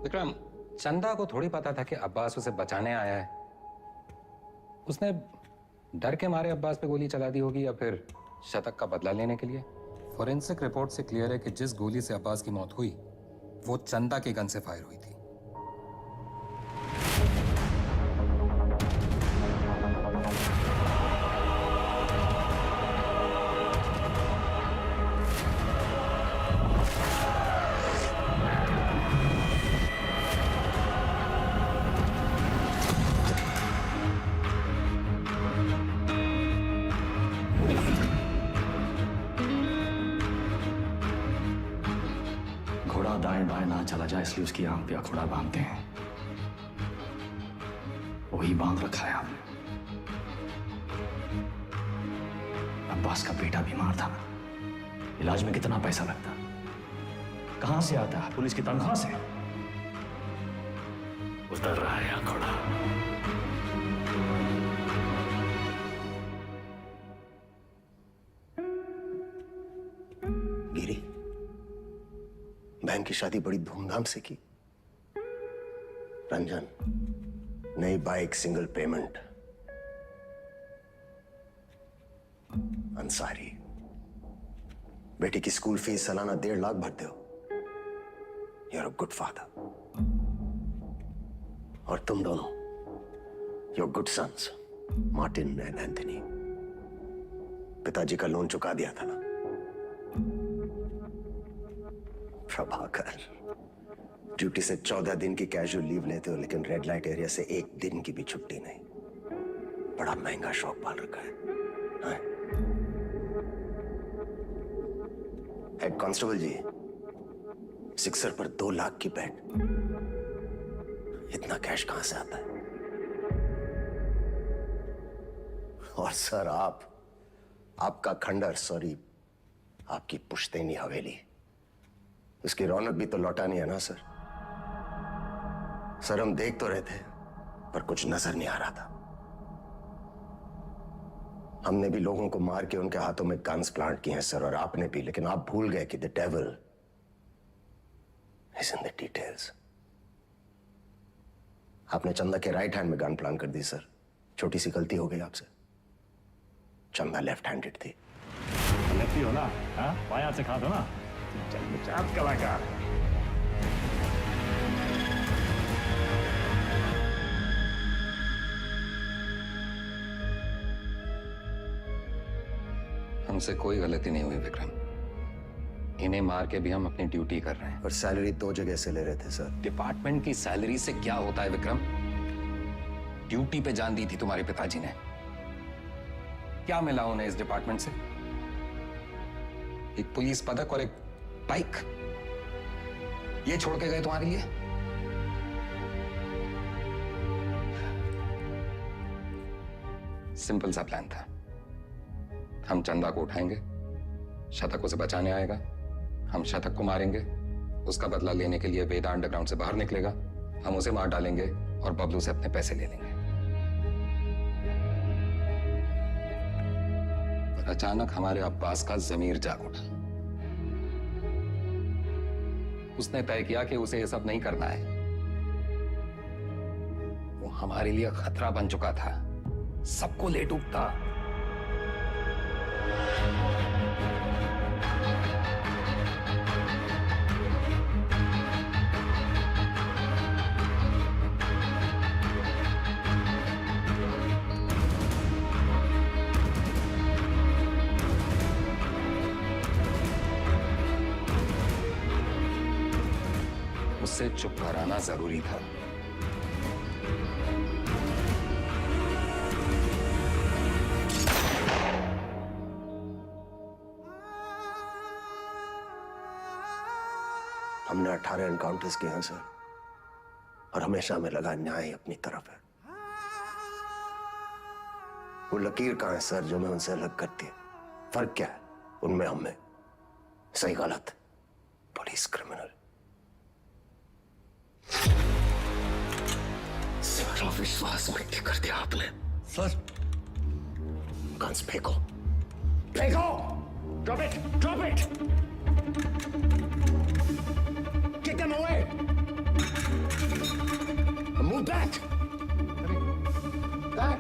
विक्रम, चंदा को थोड़ी पता था कि अब्बास उसे बचाने आया है। उसने डर के मारे अब्बास पे गोली चला दी होगी या फिर शतक का बदला लेने के लिए। फॉरेंसिक रिपोर्ट से क्लियर है कि जिस गोली से अब्बास की मौत हुई वो चंदा के गन से फायर हुई थी। घोड़ा दाएं बाएं ना चला जाए इसलिए उसकी आंख पे अखोड़ा बांधते हैं। वही बांध रखा है आपने। अब्बास का बेटा बीमार था ना, इलाज में कितना पैसा लगता, कहां से आता है? पुलिस की तनख्वाह से। उतर रहा है अखोड़ा। गिरी, बहन की शादी बड़ी धूमधाम से की। रंजन, नई बाइक, सिंगल पेमेंट। अंसारी, बेटी की स्कूल फीस सालाना 1.5 लाख भरते हो। You are a good father. और तुम दोनों, your good sons, Martin and Anthony. पिताजी का लोन चुका दिया था ना। प्रभाकर, ड्यूटी से 14 दिन की कैजुअल लीव लेते हो, लेकिन रेड लाइट एरिया से 1 दिन की भी छुट्टी नहीं। बड़ा महंगा शौक पाल रखा है। हेड कांस्टेबल जी, सिक्सर पर 2 लाख की बेट। इतना कैश कहां से आता है? और सर, आपका खंडर, सॉरी, आपकी पुश्तैनी हवेली, उसकी रौनक भी तो लौटानी है ना सर। सर, हम देख तो रहे थे पर कुछ नजर नहीं आ रहा था। हमने भी लोगों को मार के उनके हाथों में गन्स प्लांट किए हैं सर, और आपने भी, लेकिन आप भूल गए कि the devil is in the details. आपने चंदा के राइट हैंड में गन प्लांट कर दी सर। छोटी सी गलती हो गई आपसे। चंदा लेफ्ट हैंडेड थी। लेफ्टी हो ना? बाएं हाथ से खा दो ना। जन्मजात कलाकार। हमसे कोई गलती नहीं हुई विक्रम। इन्हें मार के भी हम अपनी ड्यूटी कर रहे हैं। और सैलरी 2 जगह से ले रहे थे सर। डिपार्टमेंट की सैलरी से क्या होता है विक्रम? ड्यूटी पे जान दी थी तुम्हारे पिताजी ने। क्या मिला उन्हें इस डिपार्टमेंट से? एक पुलिस पदक और एक बाइक, ये छोड़ के गए तुम्हारे लिए? सिंपल सा प्लान था। हम चंदा को उठाएंगे, शतक उसे बचाने आएगा, हम शतक को मारेंगे, उसका बदला लेने के लिए वेदा अंडरग्राउंड से बाहर निकलेगा, हम उसे मार डालेंगे और बबलू से अपने पैसे ले लेंगे। पर अचानक हमारे अब्बास का जमीर जाग उठा। उसने तय किया कि उसे यह सब नहीं करना है। वो हमारे लिए खतरा बन चुका था, सबको ले डूबता। उससे चुप कराना जरूरी था। हमने 18 एनकाउंटर्स किए हैं सर, और हमेशा हमें लगा न्याय अपनी तरफ है। वो लकीर कहां है सर जो मैं उनसे अलग करती है? फर्क क्या है उनमें हमें? सही गलत, पुलिस क्रिमिनल। सारा विश्वास मिट्टी कर दिया आपने सर। गन्स फेंको, फेंको! Drop it, drop it! Kick them away! Move back! Back!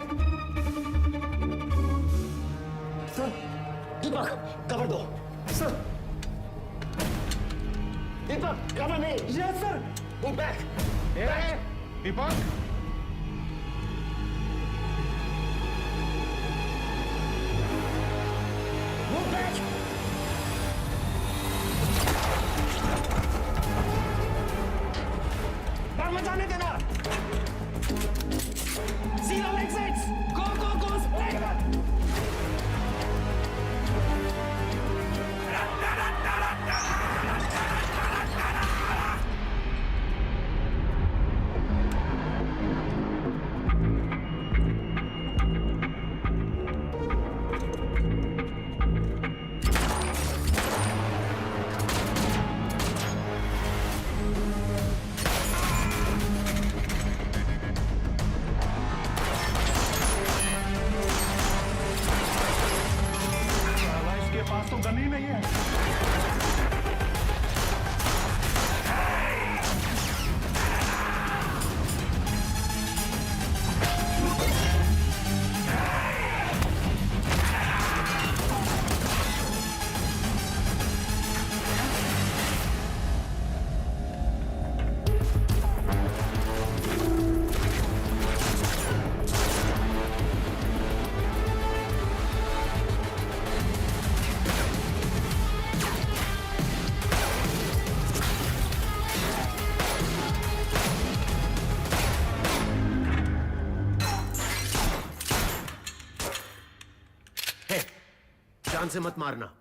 Sir, Deepak, cover दो. Sir! Deepak, cover me! Yes, sir! Move back! Back! Deepak! Move back! मत जाने देना। Seal all exits. Go, go, go, spray! जान से मत मारना।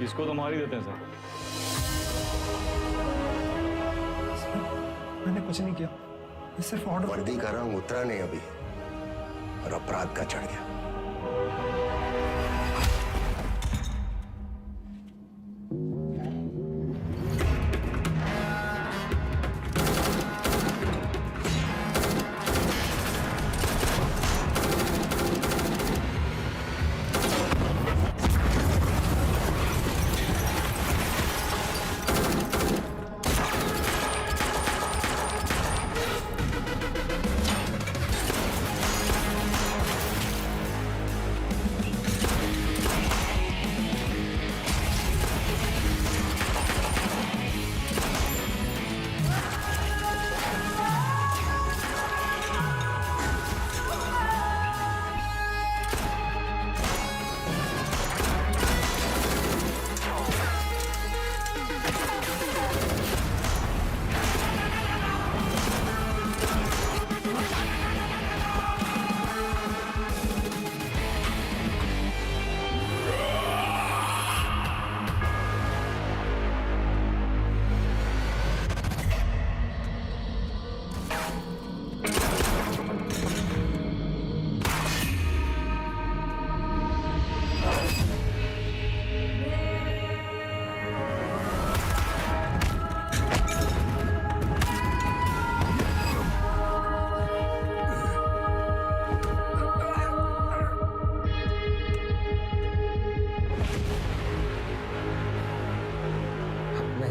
इसको तो मार ही देते हैं सर। मैंने कुछ नहीं किया, मैं सिर्फ ऑर्डर। वर्दी का रंग उतरा नहीं अभी और अपराध का चढ़ गया।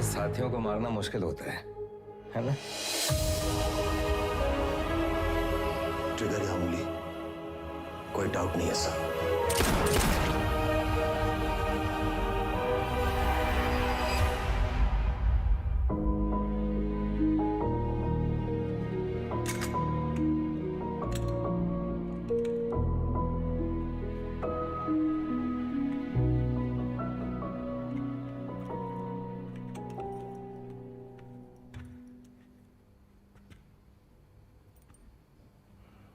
साथियों को मारना मुश्किल होता है ना? ट्रिगर या उंगली, कोई डाउट नहीं है सर।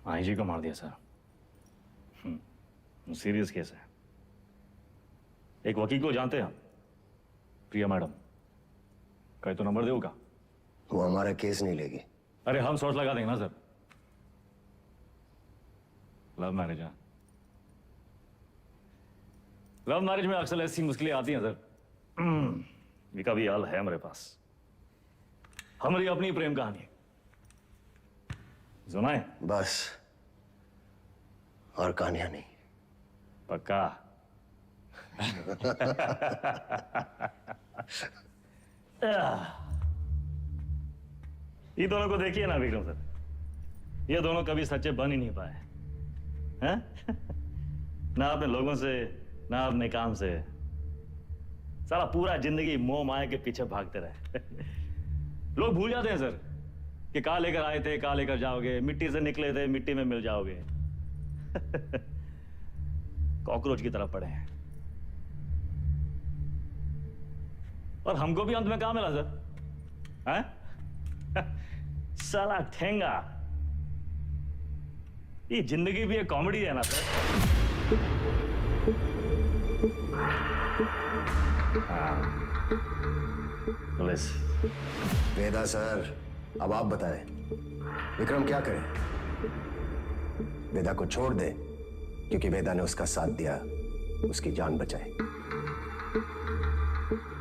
आईजी को मार दिया सर। सीरियस केस है। एक वकील को जानते हैं हम, प्रिया मैडम। कहे तो नंबर दे का। वो हमारा केस नहीं लेगी। अरे हम सोच लगा देंगे ना सर। लव मैरिज है। लव मैरिज में अक्सर ऐसी मुश्किलें आती हैं सर। इसका भी हाल है हमारे पास। हमारी अपनी प्रेम कहानी सुनाए बस, और कहानियां नहीं। पक्का? ये दोनों को देखिए ना विक्रम सर, ये दोनों कभी सच्चे बन ही नहीं पाए हैं? ना अपने लोगों से, ना अपने काम से। सारा पूरा जिंदगी मोह माया के पीछे भागते रहे। लोग भूल जाते हैं सर कि कहां लेकर आए थे, कहां लेकर जाओगे। मिट्टी से निकले थे, मिट्टी में मिल जाओगे। कॉकरोच की तरफ पड़े हैं। और हमको भी अंत में कहां मिला सर? हैं? साला ठेंगा। ये जिंदगी भी एक कॉमेडी है ना सर। पुलिस। वेदा सर, अब आप बताएं, विक्रम क्या करे? वेदा को छोड़ दे क्योंकि वेदा ने उसका साथ दिया, उसकी जान बचाई,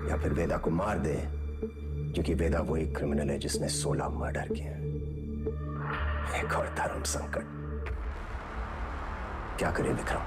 या फिर वेदा को मार दे क्योंकि वेदा वही क्रिमिनल है जिसने 16 मर्डर किए। एक और धर्म संकट। क्या करे विक्रम?